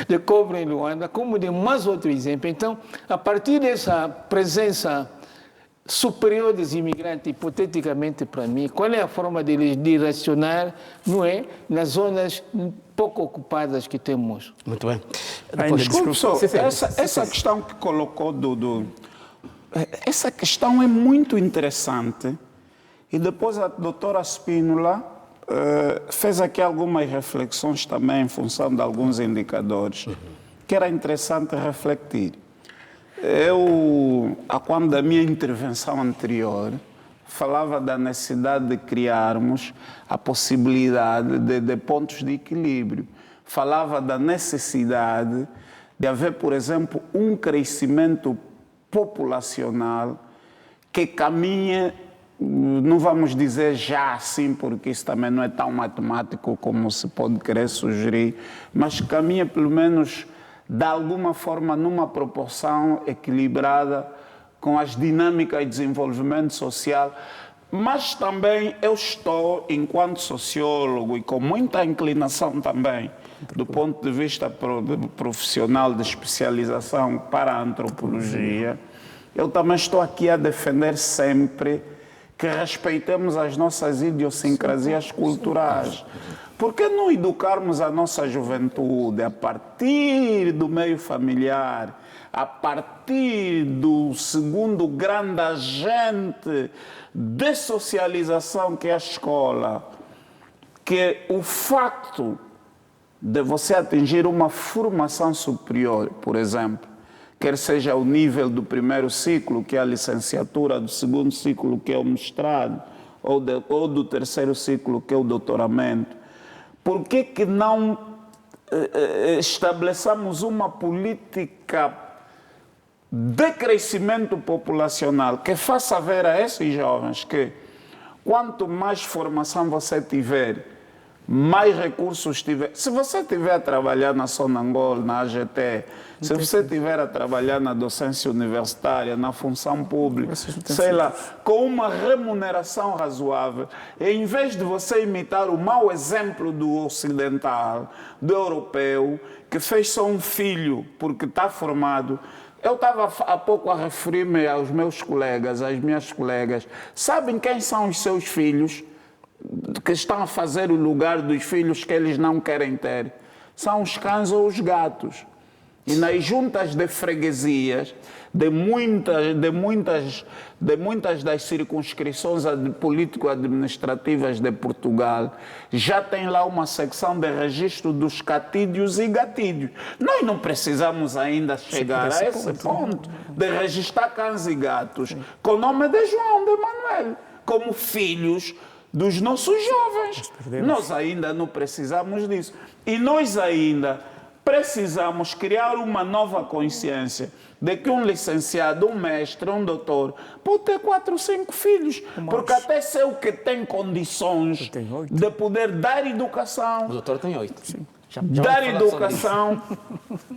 de cobre em Luanda, como de mais outro exemplo. Então, a partir dessa presença superior dos imigrantes, hipoteticamente para mim, qual é a forma de direcionar, não é, nas zonas pouco ocupadas que temos? Muito bem. Essa questão que colocou, essa questão é muito interessante. E depois a doutora Spínola fez aqui algumas reflexões também em função de alguns indicadores que era interessante refletir. Eu, quando da minha intervenção anterior, falava da necessidade de criarmos a possibilidade de pontos de equilíbrio. Falava da necessidade de haver, por exemplo, um crescimento populacional que caminhe não vamos dizer já assim, porque isso também não é tão matemático como se pode querer sugerir, mas caminha pelo menos de alguma forma numa proporção equilibrada com as dinâmicas de desenvolvimento social. Mas também eu estou, enquanto sociólogo, e com muita inclinação também, do ponto de vista profissional de especialização para a antropologia, eu também estou aqui a defender sempre que respeitemos as nossas idiosincrasias culturais. Por que não educarmos a nossa juventude a partir do meio familiar, a partir do segundo grande agente de socialização que é a escola, que o facto de você atingir uma formação superior, por exemplo, quer seja o nível do primeiro ciclo, que é a licenciatura, do segundo ciclo, que é o mestrado, ou do terceiro ciclo, que é o doutoramento, por que não estabeleçamos uma política de crescimento populacional que faça ver a esses jovens que quanto mais formação você tiver, mais recursos tiver. Se você estiver a trabalhar na Sonangol, na AGT, se você estiver a trabalhar na docência universitária, na função pública, sei lá, com uma remuneração razoável, e em vez de você imitar o mau exemplo do ocidental, do europeu, que fez só um filho porque está formado. Eu estava há pouco a referir-me aos meus colegas, às minhas colegas. Sabem quem são os seus filhos que estão a fazer o lugar dos filhos que eles não querem ter? São os cães ou os gatos. E nas juntas de freguesias de muitas das circunscrições político-administrativas de Portugal, já tem lá uma secção de registro dos catídeos e gatídeos. Nós não precisamos ainda chegar a esse ponto de registrar cães e gatos com o nome de João, de Manuel, como filhos dos nossos jovens. Nós ainda não precisamos disso. E nós ainda precisamos criar uma nova consciência de que um licenciado, um mestre, um doutor pode ter 4 ou 5 filhos. Porque até se o que tem condições de poder dar educação. O doutor tem 8. Sim. Dar educação.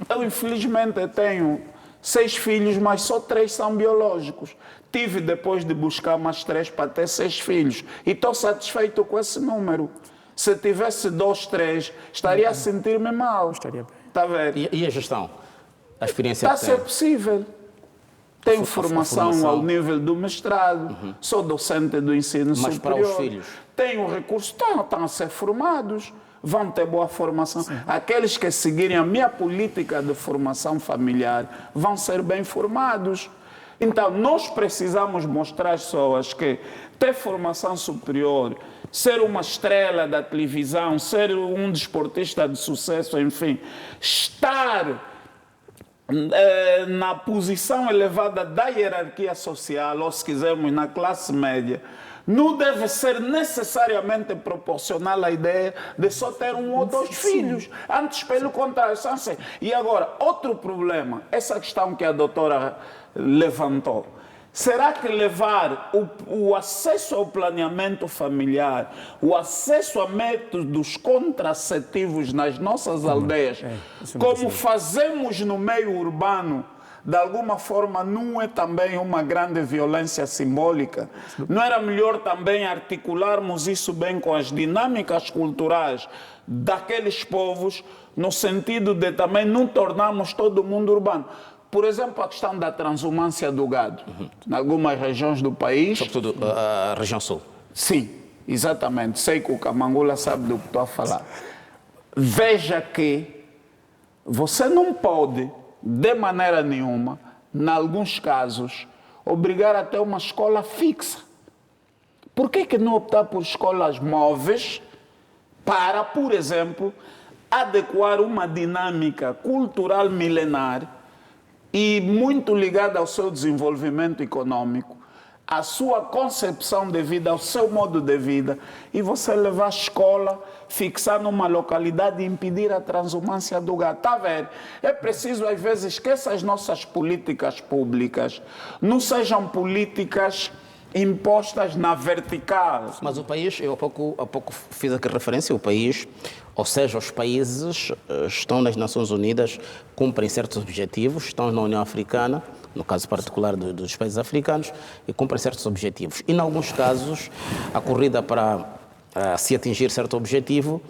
Eu, infelizmente, tenho 6 filhos, mas só 3 são biológicos. Tive depois de buscar mais 3 para ter 6 filhos. E estou satisfeito com esse número. Se tivesse 2, 3, estaria a sentir-me mal. Estaria bem. Está a ver? E a gestão? A experiência Está a que ser tem? Possível. Tenho formação ao nível do mestrado. Sou docente do ensino Mas superior. para os filhos? Tenho recursos. Estão a ser formados. Vão ter boa formação. Sim. Aqueles que seguirem a minha política de formação familiar vão ser bem formados. Então, nós precisamos mostrar às pessoas que ter formação superior, ser uma estrela da televisão, ser um desportista de sucesso, enfim, estar na posição elevada da hierarquia social, ou se quisermos, na classe média, não deve ser necessariamente proporcional à ideia de só ter 1 ou 2 filhos. Antes, pelo contrário, são assim. E agora, outro problema, essa questão que a doutora levantou. Será que levar o acesso ao planeamento familiar, o acesso a métodos contraceptivos nas nossas aldeias, como fazemos no meio urbano, de alguma forma não é também uma grande violência simbólica? Não era melhor também articularmos isso bem com as dinâmicas culturais daqueles povos, no sentido de também não tornarmos todo mundo urbano? Por exemplo, a questão da transumância do gado, em algumas regiões do país. Sobretudo a região sul. Sim, exatamente. Sei que o Camangula sabe do que estou a falar. Veja que você não pode, de maneira nenhuma, em alguns casos, obrigar a ter uma escola fixa. Por que não optar por escolas móveis para, por exemplo, adequar uma dinâmica cultural milenar e muito ligada ao seu desenvolvimento econômico, à sua concepção de vida, ao seu modo de vida, e você levar a escola, fixar numa localidade e impedir a transumância do gado? Está a ver? É preciso, às vezes, que essas nossas políticas públicas não sejam políticas impostas na vertical. Mas o país, eu há pouco fiz aqui referência, o país, ou seja, os países estão nas Nações Unidas, cumprem certos objetivos, estão na União Africana, no caso particular dos países africanos, e cumprem certos objetivos. E, em alguns casos, a corrida para se atingir certo objetivo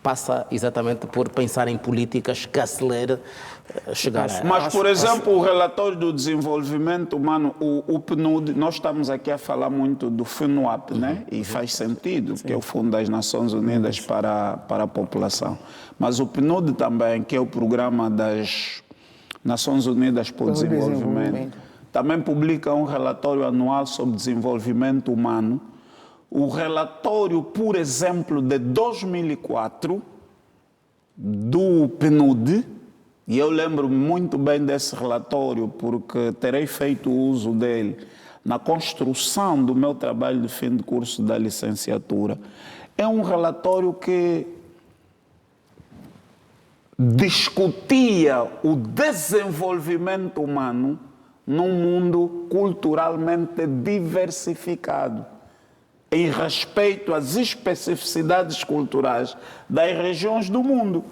passa exatamente por pensar em políticas que acelerem chegar a... Mas, por exemplo, o relatório do desenvolvimento humano, o PNUD, nós estamos aqui a falar muito do FNUAP, né? E faz sentido, que é o Fundo das Nações Unidas para a População. Mas o PNUD também, que é o Programa das Nações Unidas para o Desenvolvimento, também publica um relatório anual sobre desenvolvimento humano. O relatório, por exemplo, de 2004, do PNUD, e eu lembro muito bem desse relatório porque terei feito uso dele na construção do meu trabalho de fim de curso da licenciatura. É um relatório que discutia o desenvolvimento humano num mundo culturalmente diversificado, em respeito às especificidades culturais das regiões do mundo.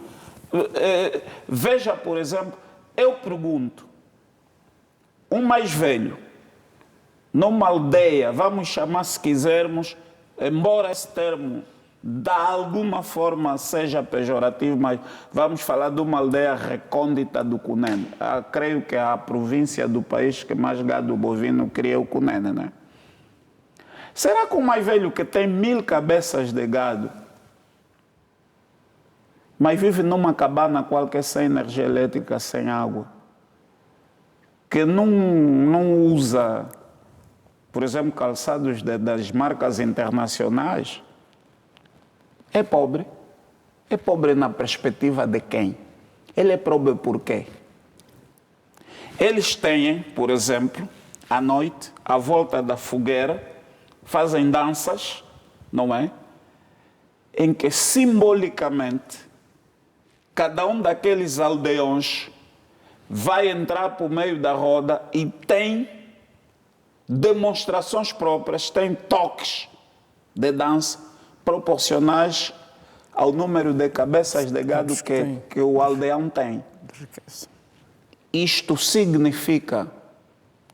Veja, por exemplo, eu pergunto, um mais velho, numa aldeia, vamos chamar se quisermos, embora esse termo de alguma forma seja pejorativo, mas vamos falar de uma aldeia recôndita do Cunene. Creio que é a província do país que mais gado bovino cria o Cunene, né? Será que o mais velho que tem 1000 cabeças de gado, mas vive numa cabana qualquer sem energia elétrica, sem água, que não usa, por exemplo, calçados das marcas internacionais, é pobre? É pobre na perspectiva de quem? Ele é pobre por quê? Eles têm, por exemplo, à noite, à volta da fogueira, fazem danças, não é? Em que simbolicamente cada um daqueles aldeões vai entrar por meio da roda e tem demonstrações próprias, tem toques de dança proporcionais ao número de cabeças de gado que o aldeão tem. Isto significa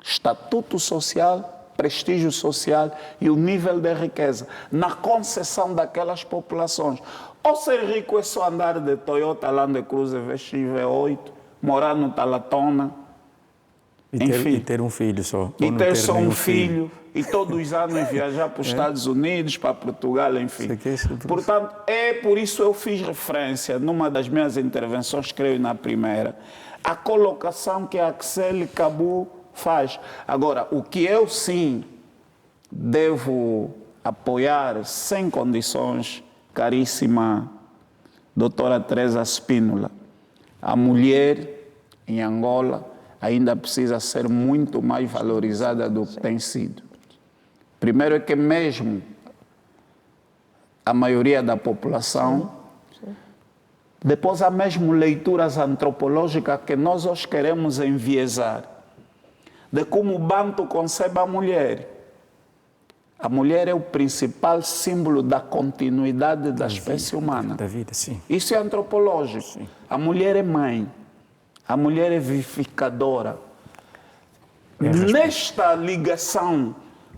estatuto social, prestígio social e o nível de riqueza na concessão daquelas populações. Ou ser rico é só andar de Toyota Land Cruiser VX V8, morar no Talatona, e ter um filho só. E ter só um filho, e todos os anos viajar para os Estados Unidos, para Portugal, enfim. Portanto, por isso eu fiz referência, numa das minhas intervenções, creio na primeira, a colocação que a Axel Kabu faz. Agora, o que eu sim devo apoiar sem condições, caríssima doutora Teresa Spínola, a mulher em Angola ainda precisa ser muito mais valorizada do que tem sido. Primeiro é que mesmo a maioria da população, depois há mesmo leituras antropológicas que nós hoje queremos enviesar, de como o Banto concebe a mulher. A mulher é o principal símbolo da continuidade da espécie humana. Da vida, sim. Isso é antropológico. Sim. A mulher é mãe. A mulher é vivificadora. Nesta ligação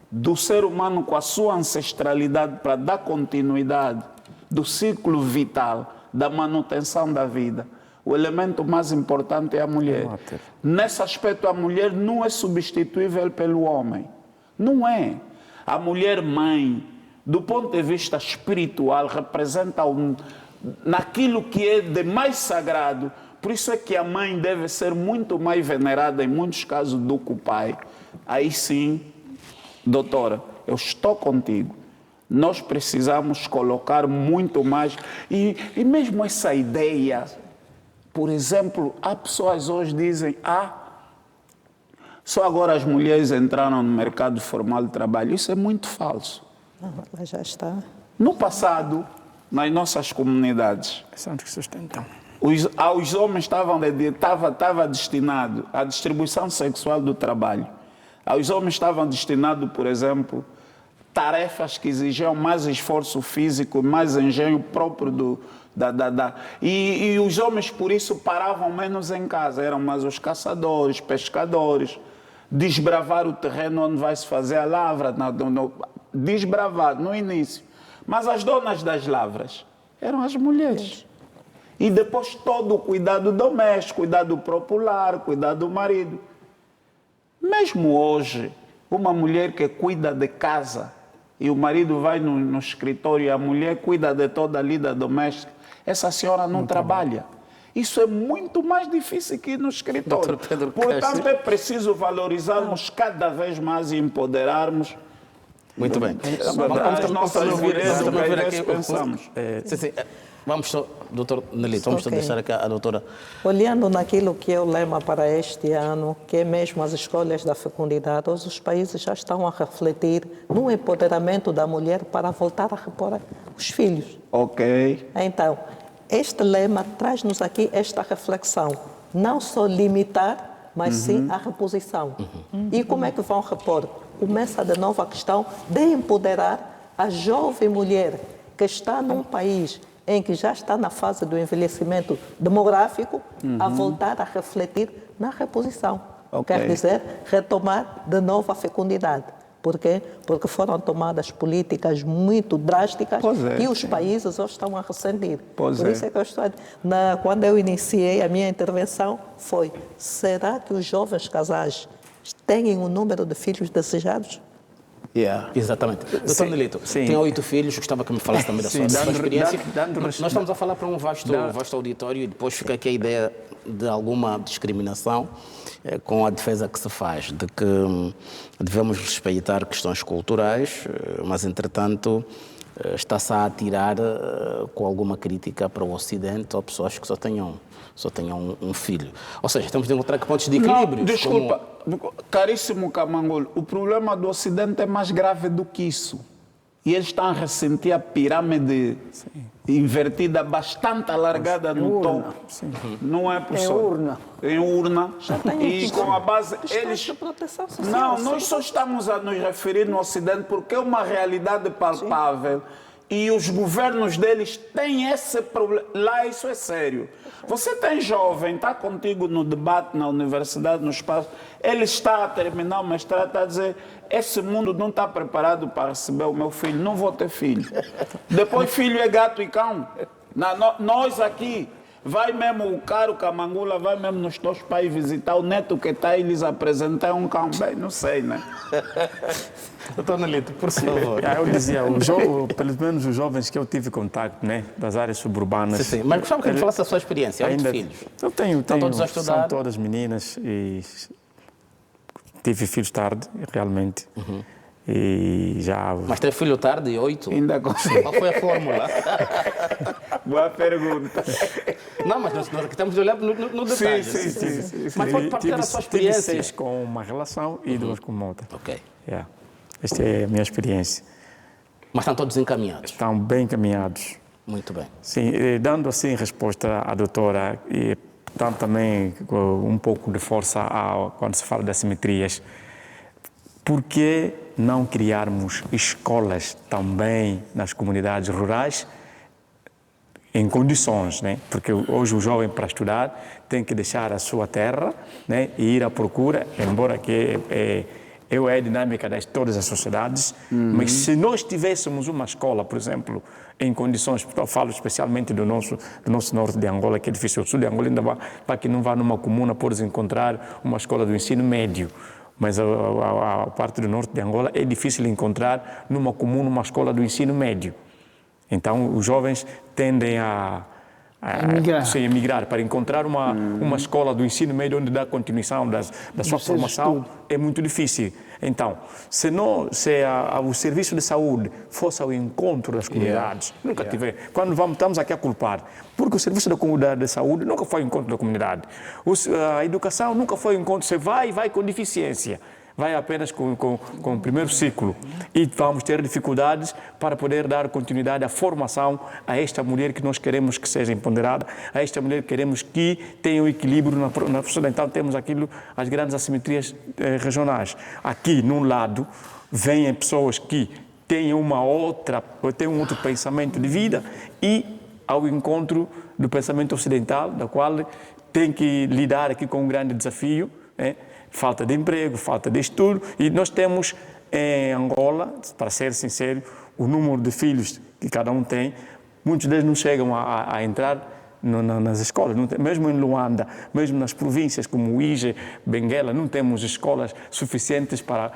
do ser humano com a sua ancestralidade para dar continuidade do ciclo vital, da manutenção da vida, o elemento mais importante é a mulher. Nesse aspecto, a mulher não é substituível pelo homem. Não é. A mulher mãe, do ponto de vista espiritual, representa naquilo que é de mais sagrado. Por isso é que a mãe deve ser muito mais venerada, em muitos casos, do que o pai. Aí sim, doutora, eu estou contigo. Nós precisamos colocar muito mais. E mesmo essa ideia, por exemplo, há pessoas hoje que dizem, só agora as mulheres entraram no mercado formal de trabalho. Isso é muito falso. Ela já está. No passado, nas nossas comunidades, São que sustentam. Aos homens estava destinado à distribuição sexual do trabalho. Os homens estavam destinados, por exemplo, tarefas que exigiam mais esforço físico, mais engenho próprio E os homens, por isso, paravam menos em casa. Eram mais os caçadores, pescadores, desbravar o terreno onde vai se fazer a lavra, desbravar no início. Mas as donas das lavras eram as mulheres. E depois todo o cuidado doméstico, cuidado popular, cuidado do marido. Mesmo hoje, uma mulher que cuida de casa e o marido vai no escritório e a mulher cuida de toda a lida doméstica, essa senhora não trabalha. Isso é muito mais difícil que ir no escritório. Portanto, é preciso valorizarmos cada vez mais e empoderarmos. Muito bem. As nossas mulheres, pensamos. Vamos só, doutor Nelito, vamos só deixar aqui a doutora. Olhando naquilo que é o lema para este ano, que é mesmo as escolhas da fecundidade, hoje os países já estão a refletir no empoderamento da mulher para voltar a repor os filhos. Ok. Então, este lema traz-nos aqui esta reflexão, não só limitar, mas sim a reposição. E como é que vão repor? Começa de novo a questão de empoderar a jovem mulher que está num país em que já está na fase do envelhecimento demográfico, a voltar a refletir na reposição. Quer dizer, retomar de novo a fecundidade. Por quê? Porque foram tomadas políticas muito drásticas e os países hoje estão a ressentir. Por isso é que eu estou... Quando eu iniciei a minha intervenção, foi: será que os jovens casais têm o número de filhos desejados? Exatamente. Doutor Nelito, tem 8 filhos, gostava que me falasse também da sua experiência. Nós estamos a falar para um vasto auditório e depois fica aqui a ideia de alguma discriminação com a defesa que se faz, de que devemos respeitar questões culturais, mas, entretanto, está-se a atirar com alguma crítica para o Ocidente ou pessoas que só tenham um filho. Ou seja, temos de encontrar pontos de equilíbrio. Não, desculpa, caríssimo Camangulo, o problema do Ocidente é mais grave do que isso. E eles estão a ressentir a pirâmide invertida, bastante alargada no topo. Não é, professor? Em urna. E com a base... Eles... Não, nós só estamos a nos referir no Ocidente porque é uma realidade palpável. E os governos deles têm esse problema. Lá isso é sério. Você tem jovem, está contigo no debate na universidade, no espaço, ele está a terminar o mestrado, está a dizer: esse mundo não está preparado para receber o meu filho, não vou ter filho. Depois filho é gato e cão. Nós aqui, vai mesmo o caro Camangula, vai mesmo nos teus pais visitar o neto que está aí, lhes apresentar um cão. Bem, não sei, né? Doutor Nelito, por favor. Eu dizia, pelo menos os jovens que eu tive contato, né, das áreas suburbanas. Sim. Mas gostava que ele falasse da sua experiência. 8 filhos. Eu tenho. Todos a estudar? São todas meninas e tive filhos tarde, realmente. E já... Mas teve filho tarde e 8? Ainda Qual foi a fórmula? Boa pergunta. Não, mas nós aqui estamos de olhar no detalhe. Sim. Mas pode partilhar a sua experiência. Tive 6 com uma relação e 2 com outra. Ok. Esta é a minha experiência. Mas estão todos encaminhados? Estão bem encaminhados. Muito bem. Sim, dando assim resposta à doutora e dando também um pouco de força quando se fala das simetrias, por que não criarmos escolas também nas comunidades rurais em condições, né? Porque hoje o jovem, para estudar, tem que deixar a sua terra, né, e ir à procura, embora que é a dinâmica de todas as sociedades, mas se nós tivéssemos uma escola, por exemplo, em condições, eu falo especialmente do nosso norte de Angola, que é difícil, o sul de Angola ainda para que não vá numa comuna, podes encontrar uma escola do ensino médio, mas a parte do norte de Angola é difícil encontrar numa comuna uma escola do ensino médio. Então, os jovens tendem a emigrar para encontrar uma escola do ensino médio onde dá continuação da sua formação é muito difícil. Então, se o serviço de saúde fosse ao encontro das comunidades, nunca tiver. Quando estamos aqui a culpar, porque o serviço de saúde nunca foi ao encontro da comunidade. A educação nunca foi ao encontro. Você vai com deficiência. vai apenas com o primeiro ciclo e vamos ter dificuldades para poder dar continuidade à formação a esta mulher que nós queremos que seja empoderada, a esta mulher que queremos que tenha um equilíbrio na profissão. Então temos as grandes assimetrias regionais. Aqui, num lado, vêm pessoas que têm um outro pensamento de vida e ao encontro do pensamento ocidental, da qual tem que lidar aqui com um grande desafio, falta de emprego, falta de estudo, e nós temos em Angola, para ser sincero, o número de filhos que cada um tem, muitos deles não chegam a entrar nas escolas, mesmo em Luanda, mesmo nas províncias como Uíge, Benguela, não temos escolas suficientes para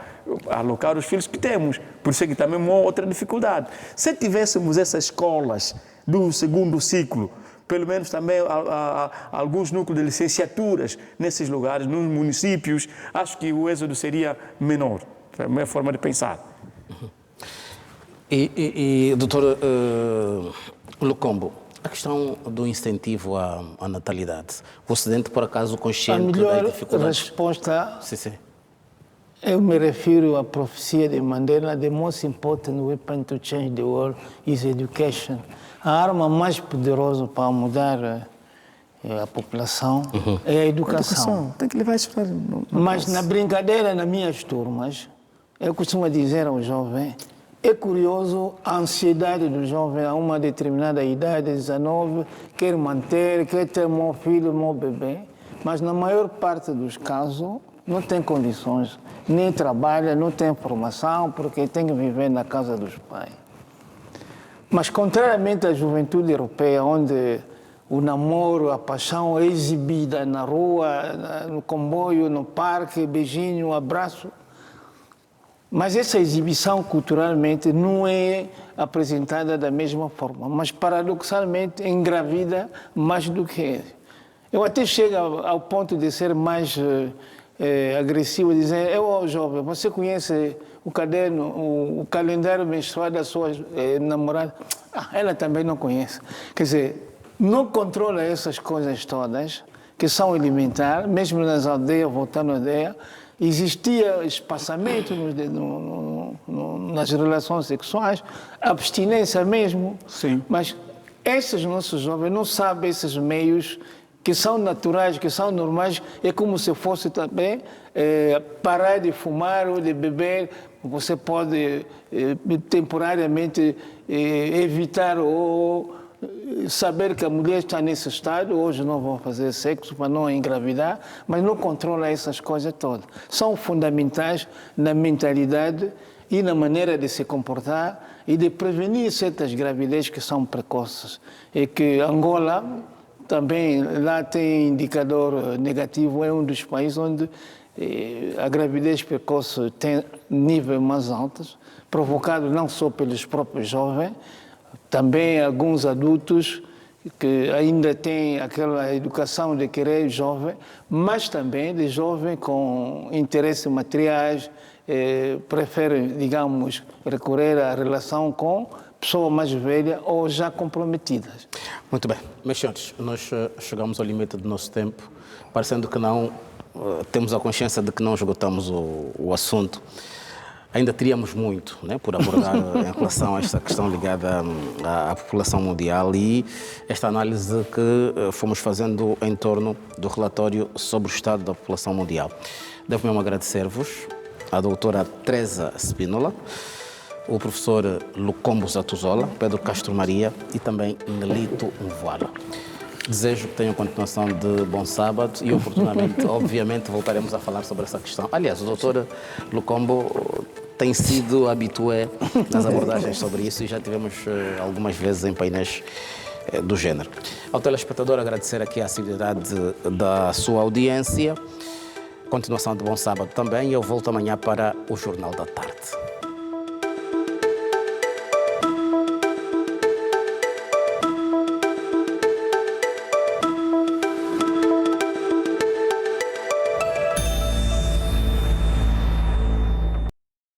alocar os filhos que temos, por isso é que também é uma outra dificuldade. Se tivéssemos essas escolas do segundo ciclo, pelo menos também alguns núcleos de licenciaturas nesses lugares, nos municípios, acho que o êxodo seria menor. É a minha forma de pensar. Doutor Lukombo, a questão do incentivo à natalidade. O Ocidente, por acaso, consciente das dificuldades? A melhor resposta, Sim. Eu me refiro à profecia de Mandela: the most important weapon to change the world is education. A arma mais poderosa para mudar a população é a educação. Tem que levar isso para... Mas na brincadeira, nas minhas turmas, eu costumo dizer ao jovem, é curioso a ansiedade do jovem a uma determinada idade, 19, quer manter, quer ter meu filho, meu bebê, mas na maior parte dos casos não tem condições, nem trabalha, não tem formação, porque tem que viver na casa dos pais. Mas, contrariamente à juventude europeia, onde o namoro, a paixão é exibida na rua, no comboio, no parque, beijinho, abraço, mas essa exibição culturalmente não é apresentada da mesma forma, mas paradoxalmente engravida mais do que é. Eu até chego ao ponto de ser mais agressivo, dizer, jovem, você conhece o caderno, o calendário menstrual da sua namorada? Ela também não conhece. Quer dizer, não controla essas coisas todas, que são elementares, mesmo nas aldeias, voltando à aldeia, existia espaçamento nas relações sexuais, abstinência mesmo. Sim. Mas esses nossos jovens não sabem esses meios que são naturais, que são normais, é como se fosse também parar de fumar ou de beber. Você pode temporariamente evitar ou saber que a mulher está nesse estado, hoje não vou fazer sexo para não engravidar, mas não controla essas coisas todas. São fundamentais na mentalidade e na maneira de se comportar e de prevenir certas gravidez que são precoces. E que Angola também lá tem indicador negativo, é um dos países onde a gravidez precoce tem níveis mais altos, provocado não só pelos próprios jovens, também alguns adultos que ainda têm aquela educação de querer jovem, mas também de jovens com interesses materiais, preferem, digamos, recorrer à relação com pessoas mais velhas ou já comprometidas. Muito bem. Meus senhores, nós chegamos ao limite do nosso tempo, parecendo que não temos a consciência de que não esgotamos o assunto. Ainda teríamos muito, né, por abordar em relação a esta questão ligada à população mundial e esta análise que fomos fazendo em torno do relatório sobre o estado da população mundial. Devo mesmo agradecer-vos, a doutora Teresa Spínola, o professor Lukombo Zatuzola, Pedro Castro Maria e também Nelito Mvoala. Desejo que tenham continuação de bom sábado e oportunamente, obviamente, voltaremos a falar sobre essa questão. Aliás, o doutor Lukombo tem sido habitué nas abordagens sobre isso e já tivemos algumas vezes em painéis do género. Ao telespectador, agradecer aqui a assiduidade da sua audiência. Continuação de bom sábado também e eu volto amanhã para o Jornal da Tarde.